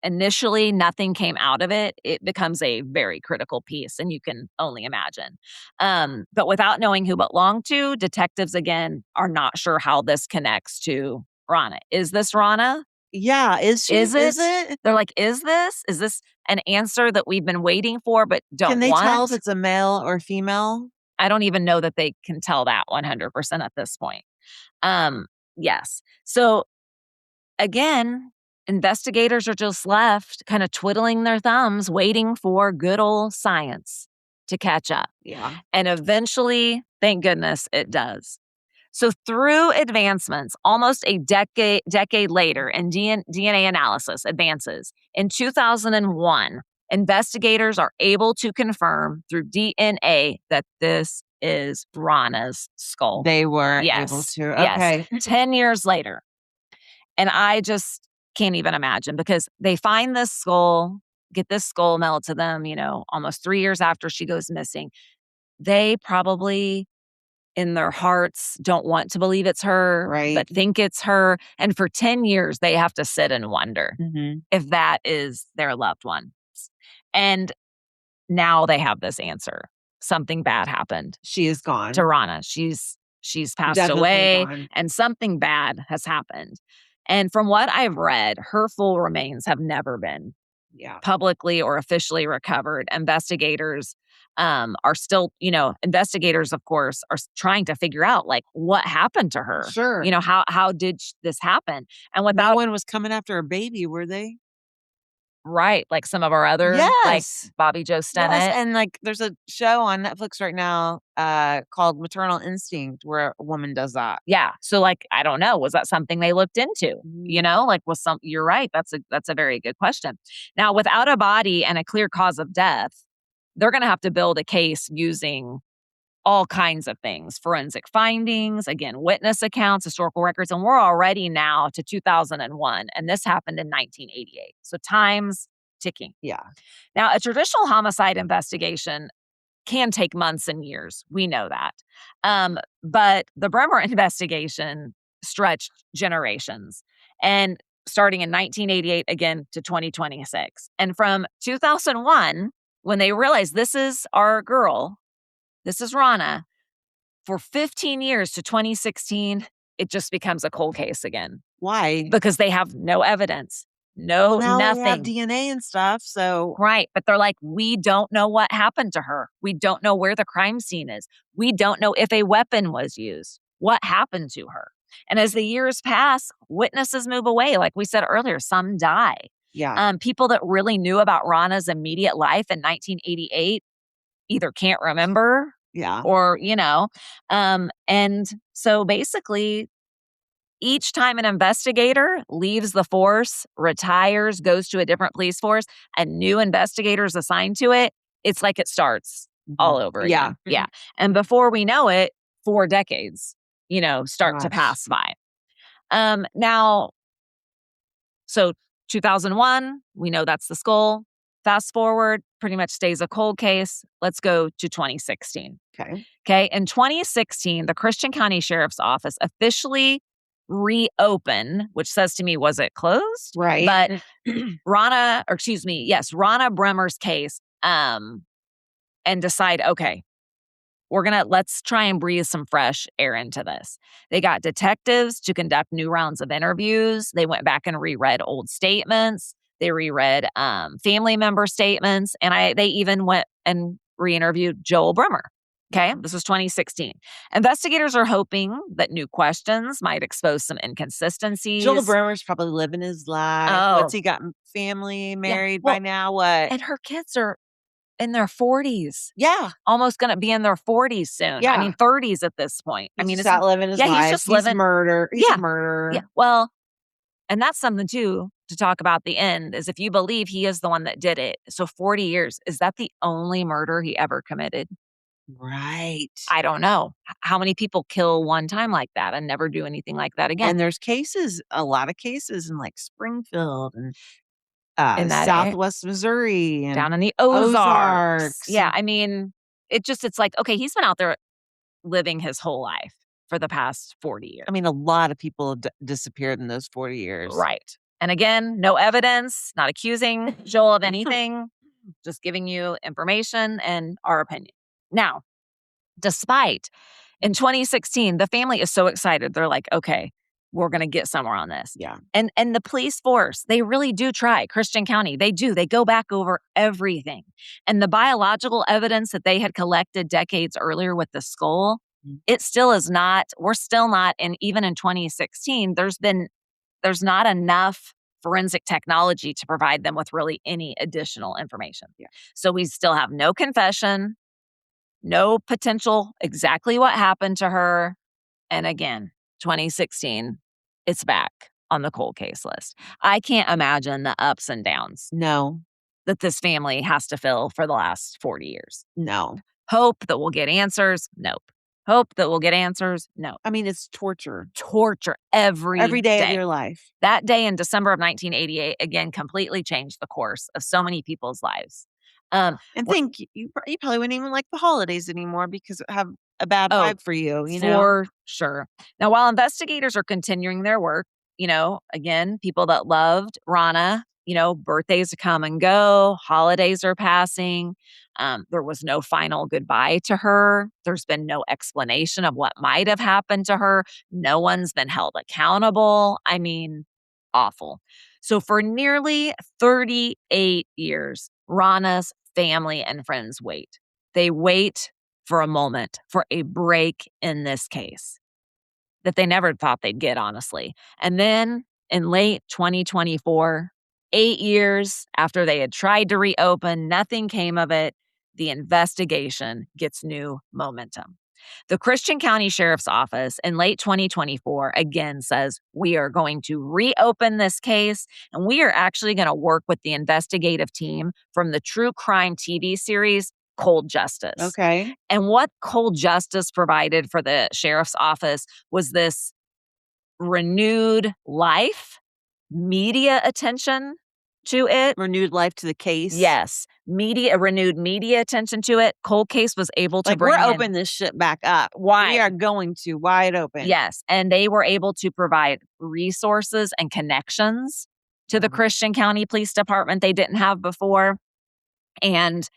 initially nothing came out of it, it becomes a very critical piece, and you can only imagine. But without knowing who it belonged to, detectives, again, are not sure how this connects to Ronna. Is this Ronna? Yeah, is it? They're like, is this an answer that we've been waiting for but don't want? Can they tell if it's a male or female? I don't even know that they can tell that 100% at this point. Yes. So again, investigators are just left kind of twiddling their thumbs, waiting for good old science to catch up. Yeah. And eventually, thank goodness, it does. So through advancements, almost a decade later, and DNA analysis advances, in 2001, investigators are able to confirm through DNA that this is Ronna's skull. They were able to. Okay. Yes. 10 years later. And I just can't even imagine, because they find this skull, get this skull mailed to them, almost 3 years after she goes missing. They probably, in their hearts, don't want to believe it's her, but think it's her. And for 10 years, they have to sit and wonder if that is their loved one. And now they have this answer. Something bad happened. She is gone. To Ronna. She's passed away, and something bad has happened. And from what I've read, her full remains have never been publicly or officially recovered. Investigators are still, investigators, of course, are trying to figure out like what happened to her. Sure. How did this happen? And No without one was coming after a baby, were they? right, like some of our other, like Yes. Bobby Joe Yes, Stennett. and, like, there's a show on Netflix right now, called Maternal Instinct where a woman does that. Yeah. So like, I don't know, was that something they looked into? Mhm. Like you're right. That's a very good question. Now, without a body and a clear cause of death, they're going to have to build a case using all kinds of things, forensic findings, again, witness accounts, historical records, and we're already now to 2001, and this happened in 1988. So time's ticking. Yeah. Now, a traditional homicide investigation can take months and years. We know that. But the Bremer investigation stretched generations and starting in 1988 again to 2026. And from 2001, when they realized this is our girl, this is Ronna, for 15 years to 2016, it just becomes a cold case again Why? because they have no evidence, Well, no, now they have nothing. DNA and stuff, so Right, but they're like, "We don't know what happened to her. We don't know where the crime scene is. We don't know if a weapon was used. What happened to her?" And as the years pass, witnesses move away. Like we said earlier, some die. yeah. People that really knew about Ronna's immediate life in 1988 either can't remember Yeah. or, and so basically each time an investigator leaves the force, retires, goes to a different police force, and new investigators assigned to it, it's like it starts all Mhm. over Yeah. again. Yeah. And before we know it, 4 decades, start to Gosh. pass by. Now, so 2001, we know that's the skull. Fast forward, pretty much stays a cold case. Let's go to 2016. Okay. Okay. In 2016, the Christian County Sheriff's Office officially reopened, which says to me, was it closed? Right. But Ronna Bremer's case, and decide, okay, let's try and breathe some fresh air into this. They got detectives to conduct new rounds of interviews. They went back and reread old statements. They reread family member statements. And they even went and re-interviewed Joel Bremer. Okay, this was 2016. Investigators are hoping that new questions might expose some inconsistencies. Joel Bremer's probably living his life. Oh. What's he got? Family, married well, by now? What? And her kids are in their 40s. Yeah. Almost gonna be in their 40s soon. I mean, Yeah. 30s at this point. He's I mean, just out living his life. he's just living. Murder. He's Yeah. a murderer. Yeah. Well, and that's something too to talk about the end is if you believe he is the one that did it. So 40 years, is that the only murder he ever committed? Right. I don't know. How many people kill one time like that and never do anything like that again? And there's a lot of cases in like Springfield and In that Southwest Missouri and down in the Ozarks. Ozarks. Yeah, I mean, it's like, okay, he's been out there living his whole life for the past 40 years. I mean, a lot of people have disappeared in those 40 years. Right. And again, no evidence, not accusing Joel of anything, just giving you information and our opinion. Now, despite in 2016, the family is so excited. They're like, okay, we're going to get somewhere on this. Yeah. And the police force, they really do try. Christian County, they do. They go back over everything. And the biological evidence that they had collected decades earlier with the skull, it still is not, we're still not, and even in 2016, there's not enough forensic technology to provide them with really any additional information. Yeah. So we still have no confession, no potential exactly what happened to her. And again, 2016, it's back on the cold case list. I can't imagine the ups and downs No. that this family has to fill for the last 40 years. No. Hope that we'll get answers. Nope. Hope that we'll get answers. No. I mean, it's torture. Torture every day of your life. That day in December of 1988, again, completely changed the course of so many people's lives. And think you probably wouldn't even like the holidays anymore because it have a bad vibe for you, For sure. Now, while investigators are continuing their work, again, people that loved Ronna, birthdays come and go, holidays are passing. There was no final goodbye to her. There's been no explanation of what might have happened to her. No one's been held accountable. I mean, awful. So for nearly 38 years, Ronna's family and friends wait. They wait for a moment, for a break in this case that they never thought they'd get, honestly. And then in late 2024, 8 years after they had tried to reopen, nothing came of it. The investigation gets new momentum. The Christian County Sheriff's Office in late 2024 again says, we are going to reopen this case, and we are actually going to work with the investigative team from the true crime TV series Cold Justice. Okay. And what Cold Justice provided for the sheriff's office was this renewed life, media attention to it. Renewed life to the case. Yes. Renewed media attention to it. Cold Case was able to bring we're in. opening this shit back up. Why? We are going to wide open. Yes. And they were able to provide resources and connections to the Christian County Police Department they didn't have before. And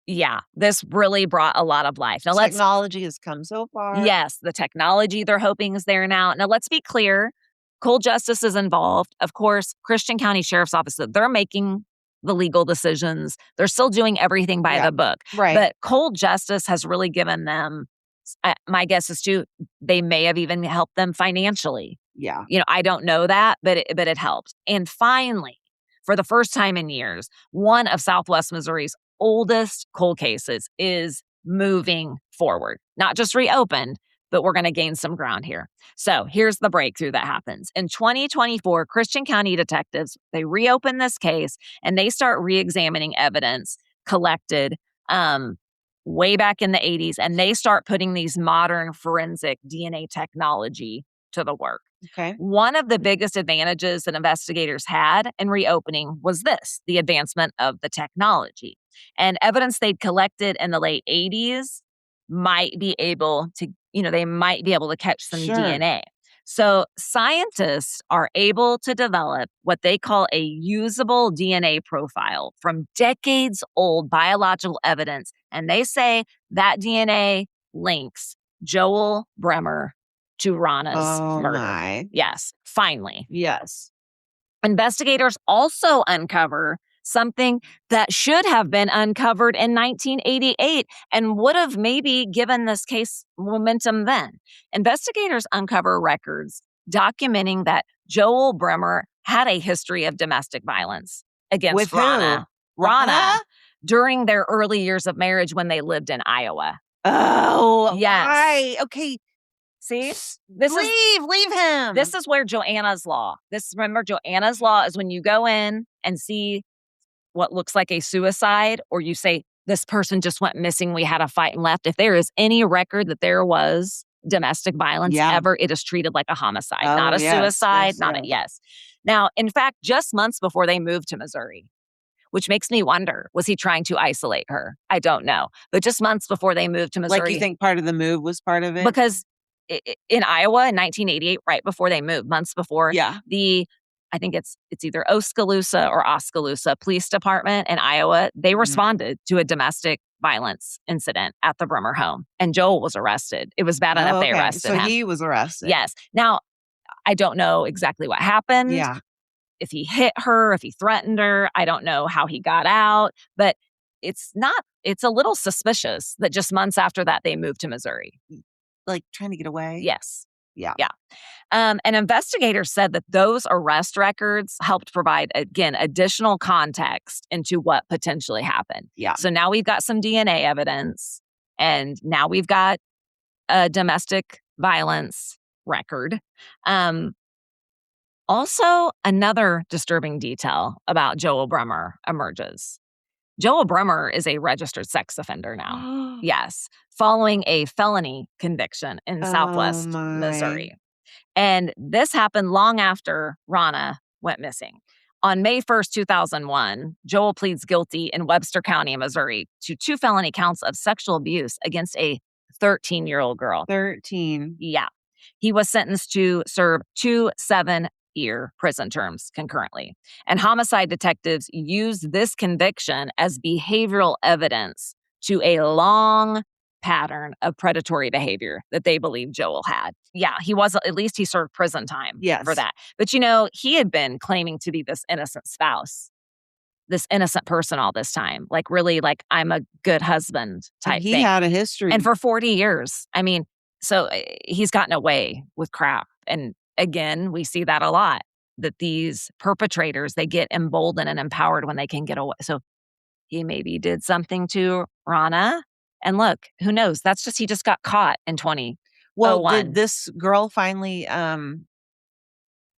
yeah, this really brought a lot of life. Now, technology has come so far. Yes, the technology they're hoping is there now. Now, let's be clear. Cold Justice is involved. Of course, Christian County Sheriff's Office, they're making the legal decisions. They're still doing everything by the book. Right. But Cold Justice has really given them, my guess is too, they may have even helped them financially. Yeah. I don't know that, but it helped. And finally, for the first time in years, one of Southwest Missouri's oldest cold cases is moving forward. Not just reopened, but we're going to gain some ground here. So here's the breakthrough that happens. In 2024, Christian County detectives, they reopen this case and they start re-examining evidence collected way back in the 80s, and they start putting these modern forensic DNA technology to the work. Okay. One of the biggest advantages that investigators had in reopening was the advancement of the technology. And evidence they'd collected in the late 80s might be able to, they might be able to catch some DNA. So scientists are able to develop what they call a usable DNA profile from decades old biological evidence. And they say that DNA links Joel Bremer to Ronna's murder. My. Yes, finally. Yes. Investigators also uncover something that should have been uncovered in 1988 and would have maybe given this case momentum then. Investigators uncover records documenting that Joel Bremer had a history of domestic violence against With Ronna. who? Ronna, during their early years of marriage when they lived in Iowa. Oh, yes. Why? Okay. See, leave him. This is where Joanna's Law. Remember, Joanna's Law is when you go in and see what looks like a suicide, or you say, this person just went missing, we had a fight and left. If there is any record that there was domestic violence ever, it is treated like a homicide, not a suicide, yes. Now, in fact, just months before they moved to Missouri, which makes me wonder, was he trying to isolate her? I don't know. But just months before they moved to Missouri. Like, you think part of the move was part of it? Because in Iowa in 1988, right before they moved, months before, I think it's either Oskaloosa or Oskaloosa Police Department in Iowa, they responded to a domestic violence incident at the Bremer home, and Joel was arrested. It was bad enough they arrested him. So he was arrested. Yes. Now, I don't know exactly what happened. Yeah. If he hit her, if he threatened her, I don't know how he got out, but it's a little suspicious that just months after that, they moved to Missouri. Like trying to get away? Yes. Yeah. Yeah. And investigators said that those arrest records helped provide, again, additional context into what potentially happened. Yeah. So now we've got some DNA evidence, and now we've got a domestic violence record. Also, another disturbing detail about Joel Bremer emerges. Joel Bremer is a registered sex offender now. Yes. Following a felony conviction in Southwest Missouri. And this happened long after Ronna went missing. On May 1st, 2001, Joel pleads guilty in Webster County, Missouri, to 2 felony counts of sexual abuse against a 13-year-old girl. 13. Yeah. He was sentenced to serve 2 7-year prison terms concurrently. And homicide detectives used this conviction as behavioral evidence to a long pattern of predatory behavior that they believe Joel had. Yeah, he was, at least he served prison time for that. But he had been claiming to be this innocent spouse, this innocent person all this time, like really like I'm a good husband type And he thing. had a history. And for 40 years. I mean, so he's gotten away with crap. And again, we see that a lot, that these perpetrators, they get emboldened and empowered when they can get away. So he maybe did something to Ronna. And look, who knows? He just got caught in 2001. Well, did this girl finally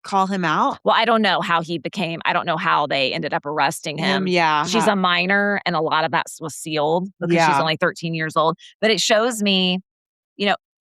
call him out? Well, I don't know how I don't know how they ended up arresting him. Yeah. She's a minor, and a lot of that was sealed because she's only 13 years old. But it shows me,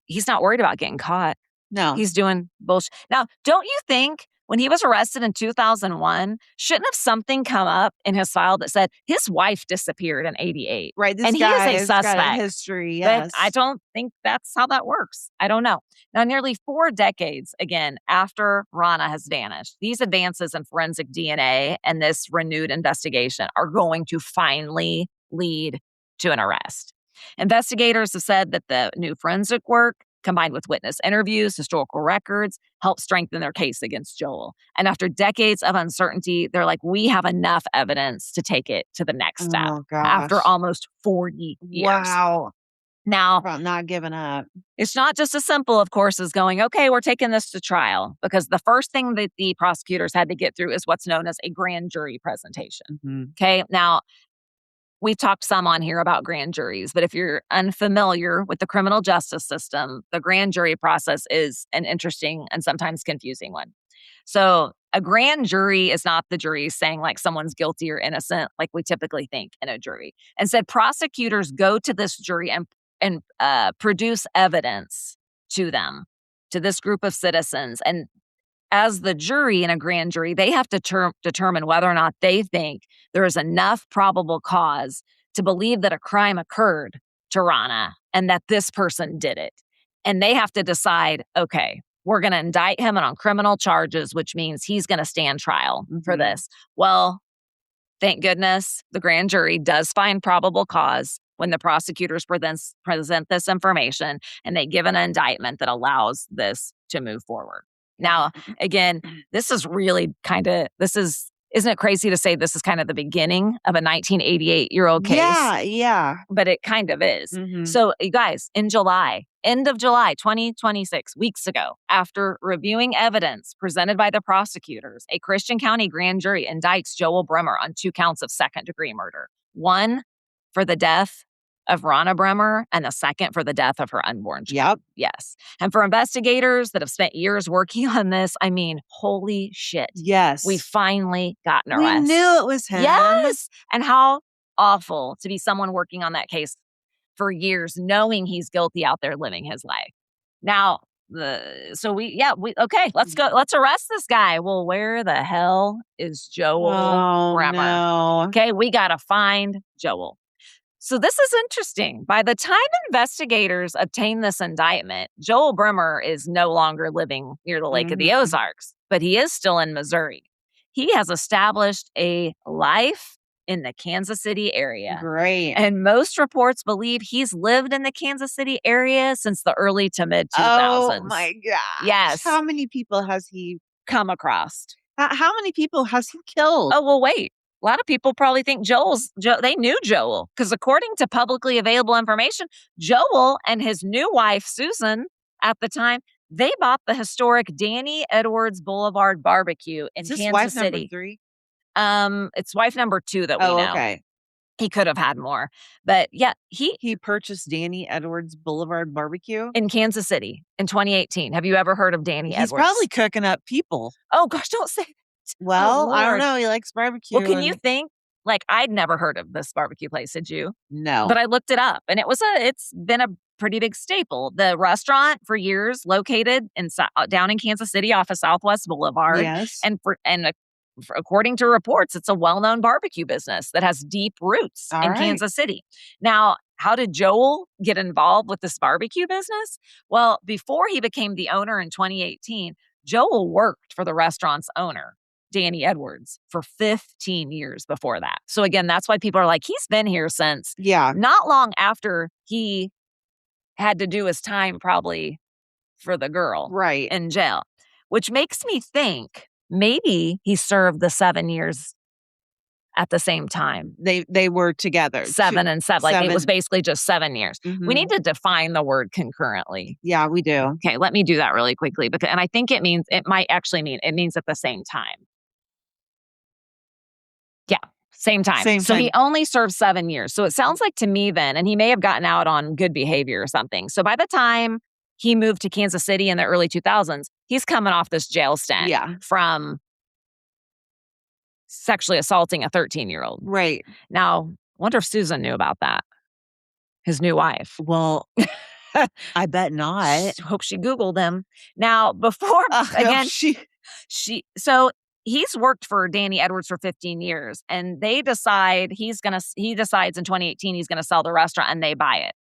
he's not worried about getting caught. No. He's doing bullshit. Now, don't you think when he was arrested in 2001, shouldn't have something come up in his file that said his wife disappeared in 88? Right. And he is a suspect. Got a history, yes. But I don't think that's how that works. I don't know. Now, nearly 4 decades, again, after Ronna has vanished, these advances in forensic DNA and this renewed investigation are going to finally lead to an arrest. Investigators have said that the new forensic work, combined with witness interviews, historical records, help strengthen their case against Joel. And after decades of uncertainty, they're like, we have enough evidence to take it to the next step. Oh, gosh. After almost 40 years. Wow. Now, about not giving up. It's not just as simple, of course, as going, okay, we're taking this to trial, because the first thing that the prosecutors had to get through is what's known as a grand jury presentation. Mm-hmm. Okay. Now, we've talked some on here about grand juries, but if you're unfamiliar with the criminal justice system, the grand jury process is an interesting and sometimes confusing one. So a grand jury is not the jury saying like someone's guilty or innocent, like we typically think in a jury. Instead, prosecutors go to this jury and produce evidence to them, to this group of citizens. And as the jury in a grand jury, they have to determine whether or not they think there is enough probable cause to believe that a crime occurred to Ronna and that this person did it. And they have to decide, okay, we're going to indict him on criminal charges, which means he's going to stand trial for this. Well, thank goodness the grand jury does find probable cause when the prosecutors present this information, and they give an indictment that allows this to move forward. Now, again, this is really isn't it crazy to say this is kind of the beginning of a 1988-year-old case? Yeah. But it kind of is. Mm-hmm. So, you guys, in July, end of July 2026, weeks ago, after reviewing evidence presented by the prosecutors, a Christian County grand jury indicts Joel Bremer on 2 counts of second-degree murder. One for the death of Ronna Bremer, and the second for the death of her unborn child. Yep. Yes. And for investigators that have spent years working on this, I mean, holy shit. Yes. We finally got an arrest. We knew it was him. Yes. And how awful to be someone working on that case for years, knowing he's guilty out there living his life. Now, let's go. Let's arrest this guy. Well, where the hell is Joel Bremer? No. Okay, we got to find Joel. So this is interesting. By the time investigators obtain this indictment, Joel Bremer is no longer living near the Lake of the Ozarks, but he is still in Missouri. He has established a life in the Kansas City area. Great. And most reports believe he's lived in the Kansas City area since the early to mid 2000s. Oh my gosh. Yes. How many people has he come across? How many people has he killed? Oh, well, wait. A lot of people probably think they knew Joel, because according to publicly available information, Joel and his new wife, Susan, at the time, they bought the historic Danny Edwards Boulevard barbecue in Kansas wife City. Number 3? It's wife number 2 that we know. Okay. He could have had more. But yeah, he purchased Danny Edwards Boulevard barbecue in Kansas City in 2018. Have you ever heard of Danny Edwards? He's probably cooking up people. Oh gosh, don't say that. Well, I don't know. He likes barbecue. Well, can you think? Like, I'd never heard of this barbecue place, did you? No. But I looked it up, and it's been a pretty big staple. The restaurant for years located down in Kansas City off of Southwest Boulevard. Yes. And according to reports, it's a well-known barbecue business that has deep roots in Kansas City. Now, how did Joel get involved with this barbecue business? Well, before he became the owner in 2018, Joel worked for the restaurant's owner, Danny Edwards, for 15 years before that. So again, that's why people are like, he's been here since. Yeah. Not long after he had to do his time probably for the girl Right. in jail, which makes me think maybe he served the 7 years at the same time. They were together. 7 and 7. Like, it was 7. basically just 7 years. We Mhm. need to define the word concurrently. Yeah, we do. Okay, let me do that really quickly and I think it might actually mean it means at the same time. Yeah, same time. Same So he time. only served 7 years. So it sounds like to me then, and he may have gotten out on good behavior or something. So by the time he moved to Kansas City in the early 2000s, he's coming off this jail stint Yeah. from sexually assaulting a 13-year-old. Right. Now, wonder if Susan knew about that, his new wife. Well, I bet not. Hope she Googled him. Now, before, again, so he's worked for Danny Edwards for 15 years, and he decides in 2018 he's going to sell the restaurant, and they buy it.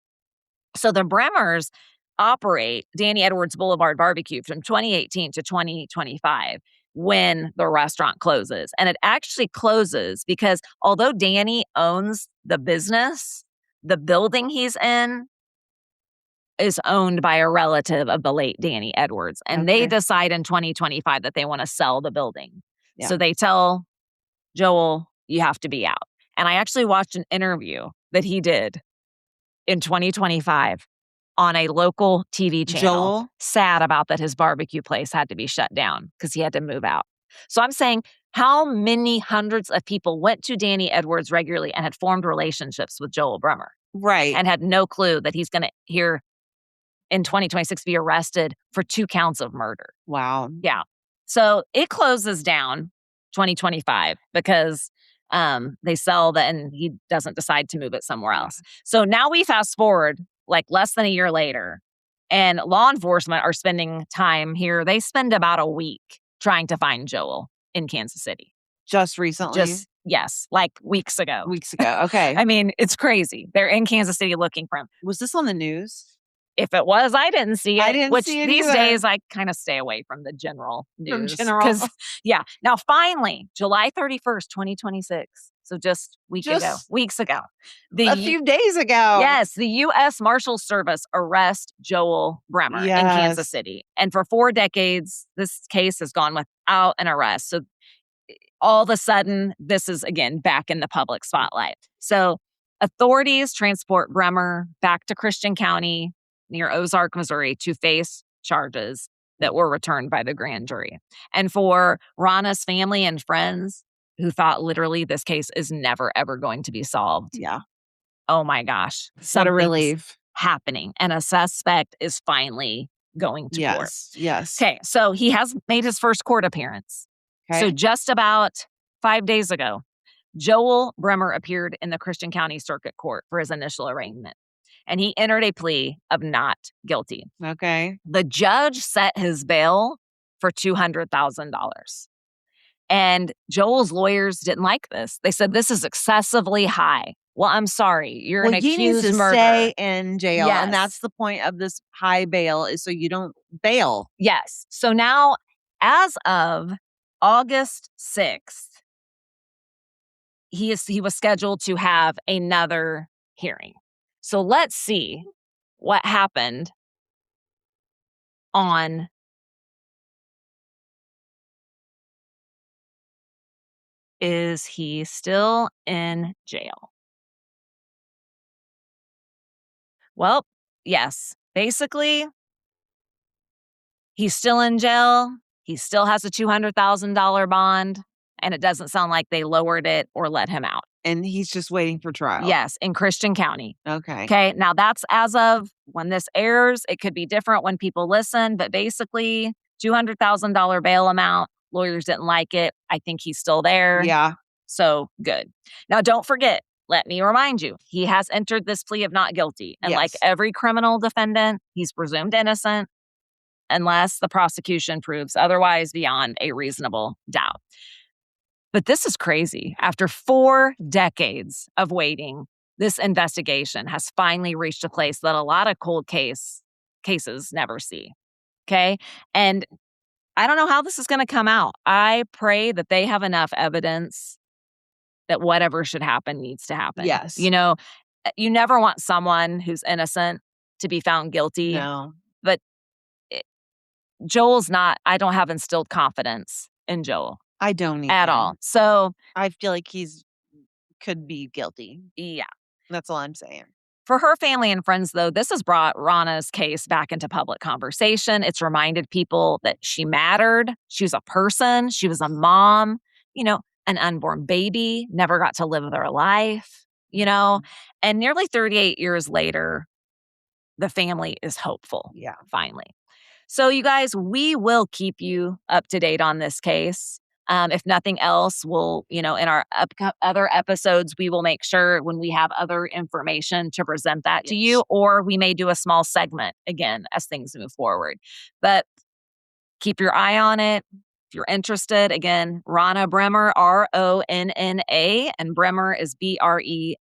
So the Bremers operate Danny Edwards Boulevard Barbecue from 2018 to 2025 when the restaurant closes. And it actually closes because although Danny owns the business, the building he's in is owned by a relative of the late Danny Edwards. And they decide in 2025 that they want to sell the building. Yeah. So they tell Joel, you have to be out. And I actually watched an interview that he did in 2025 on a local TV channel. Joel? Sad about that his barbecue place had to be shut down because he had to move out. So I'm saying, how many hundreds of people went to Danny Edwards regularly and had formed relationships with Joel Bremer? Right. And had no clue that he's going to here in 2026 be arrested for 2 counts of murder. Wow. Yeah. So it closes down 2025 because they sell and he doesn't decide to move it somewhere else. So now we fast forward like less than a year later, and law enforcement are spending time here. They spend about a week trying to find Joel in Kansas City. Just recently? Yes, like weeks ago. Okay. I mean, it's crazy. They're in Kansas City looking for him. Was this on the news? If it was, I didn't see it. I didn't see it these either. days I kind of stay away from the general news. Yeah. Now finally, July 31st, 2026. So just weeks ago. A few days ago. Yes, the U.S. Marshals Service arrest Joel Bremer in Kansas City. And for 4 decades, this case has gone without an arrest. So all of a sudden, this is, again, back in the public spotlight. So authorities transport Bremer back to Christian County near Ozark, Missouri, to face charges that were returned by the grand jury. And for Ronna's family and friends who thought literally this case is never, ever going to be solved. Yeah. Oh my gosh. What a relief. Happening. And a suspect is finally going to court. Yes. Okay. So he has made his first court appearance. Okay. So just about 5 days ago, Joel Bremer appeared in the Christian County Circuit Court for his initial arraignment. And he entered a plea of not guilty. Okay. The judge set his bail for $200,000. And Joel's lawyers didn't like this. They said, this is excessively high. Well, I'm sorry. You're an accused he needs to murderer. Stay in jail. Yes. And that's the point of this high bail is so you don't bail. Yes. So now, as of August 6th, he was scheduled to have another hearing. So let's see what happened on is he still in jail? Well, yes. Basically, he's still in jail. He still has a $200,000 bond, and it doesn't sound like they lowered it or let him out. And he's just waiting for trial. Yes, in Christian County. Okay. Now that's as of when this airs. It could be different when people listen, but basically $200,000 bail amount. Lawyers didn't like it. I think he's still there. Yeah. So good. Now don't forget, let me remind you, he has entered this plea of not guilty. And like every criminal defendant, he's presumed innocent unless the prosecution proves otherwise beyond a reasonable doubt. But this is crazy. After 4 decades of waiting, this investigation has finally reached a place that a lot of cold cases never see. Okay? And I don't know how this is going to come out. I pray that they have enough evidence that whatever should happen needs to happen. Yes. You know, you never want someone who's innocent to be found guilty. No. But Joel's not, I don't have instilled confidence in Joel I don't either. at all. So I feel like could be guilty. yeah. That's all I'm saying. For her family and friends, though, this has brought Ronna's case back into public conversation. It's reminded people that she mattered. She was a person. She was a mom, an unborn baby, never got to live their life, and nearly 38 years later, the family is hopeful. Yeah. Finally. So, you guys, we will keep you up to date on this case. If nothing else, we'll, in our other episodes, we will make sure when we have other information to present that to you, or we may do a small segment again as things move forward. But keep your eye on it. If you're interested, again, Ronna Bremer, Ronna, and Bremer is Bremer.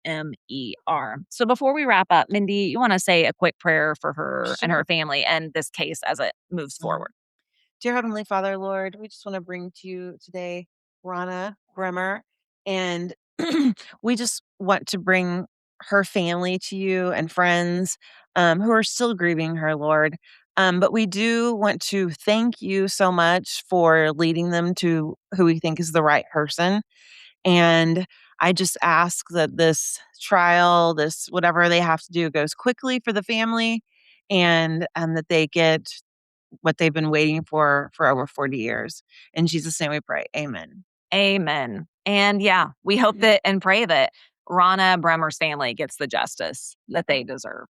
So before we wrap up, Mindy, you want to say a quick prayer for her and her family and this case as it moves forward? Dear Heavenly Father, Lord, we just want to bring to you today Ronna Bremer, and we just want to bring her family to you and friends who are still grieving her, Lord. But we do want to thank you so much for leading them to who we think is the right person. And I just ask that this trial, this whatever they have to do, goes quickly for the family, and that they get what they've been waiting for over 40 years. In Jesus' name we pray. Amen. Amen. And yeah, we hope that and pray that Ronna Bremer's family gets the justice that they deserve.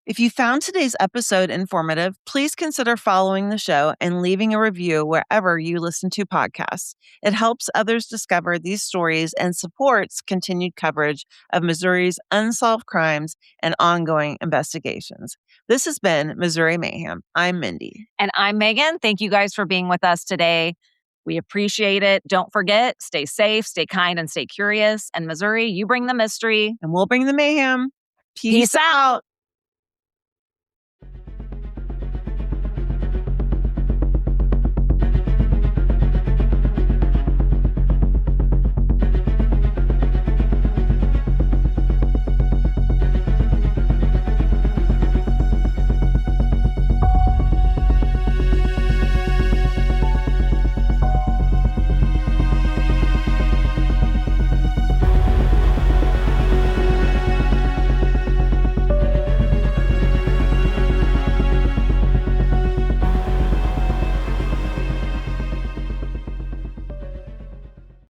If you found today's episode informative, please consider following the show and leaving a review wherever you listen to podcasts. It helps others discover these stories and supports continued coverage of Missouri's unsolved crimes and ongoing investigations. This has been Missouri Mayhem. I'm Mindy. And I'm Megan. Thank you guys for being with us today. We appreciate it. Don't forget, stay safe, stay kind, and stay curious. And Missouri, you bring the mystery. And we'll bring the mayhem. Peace out.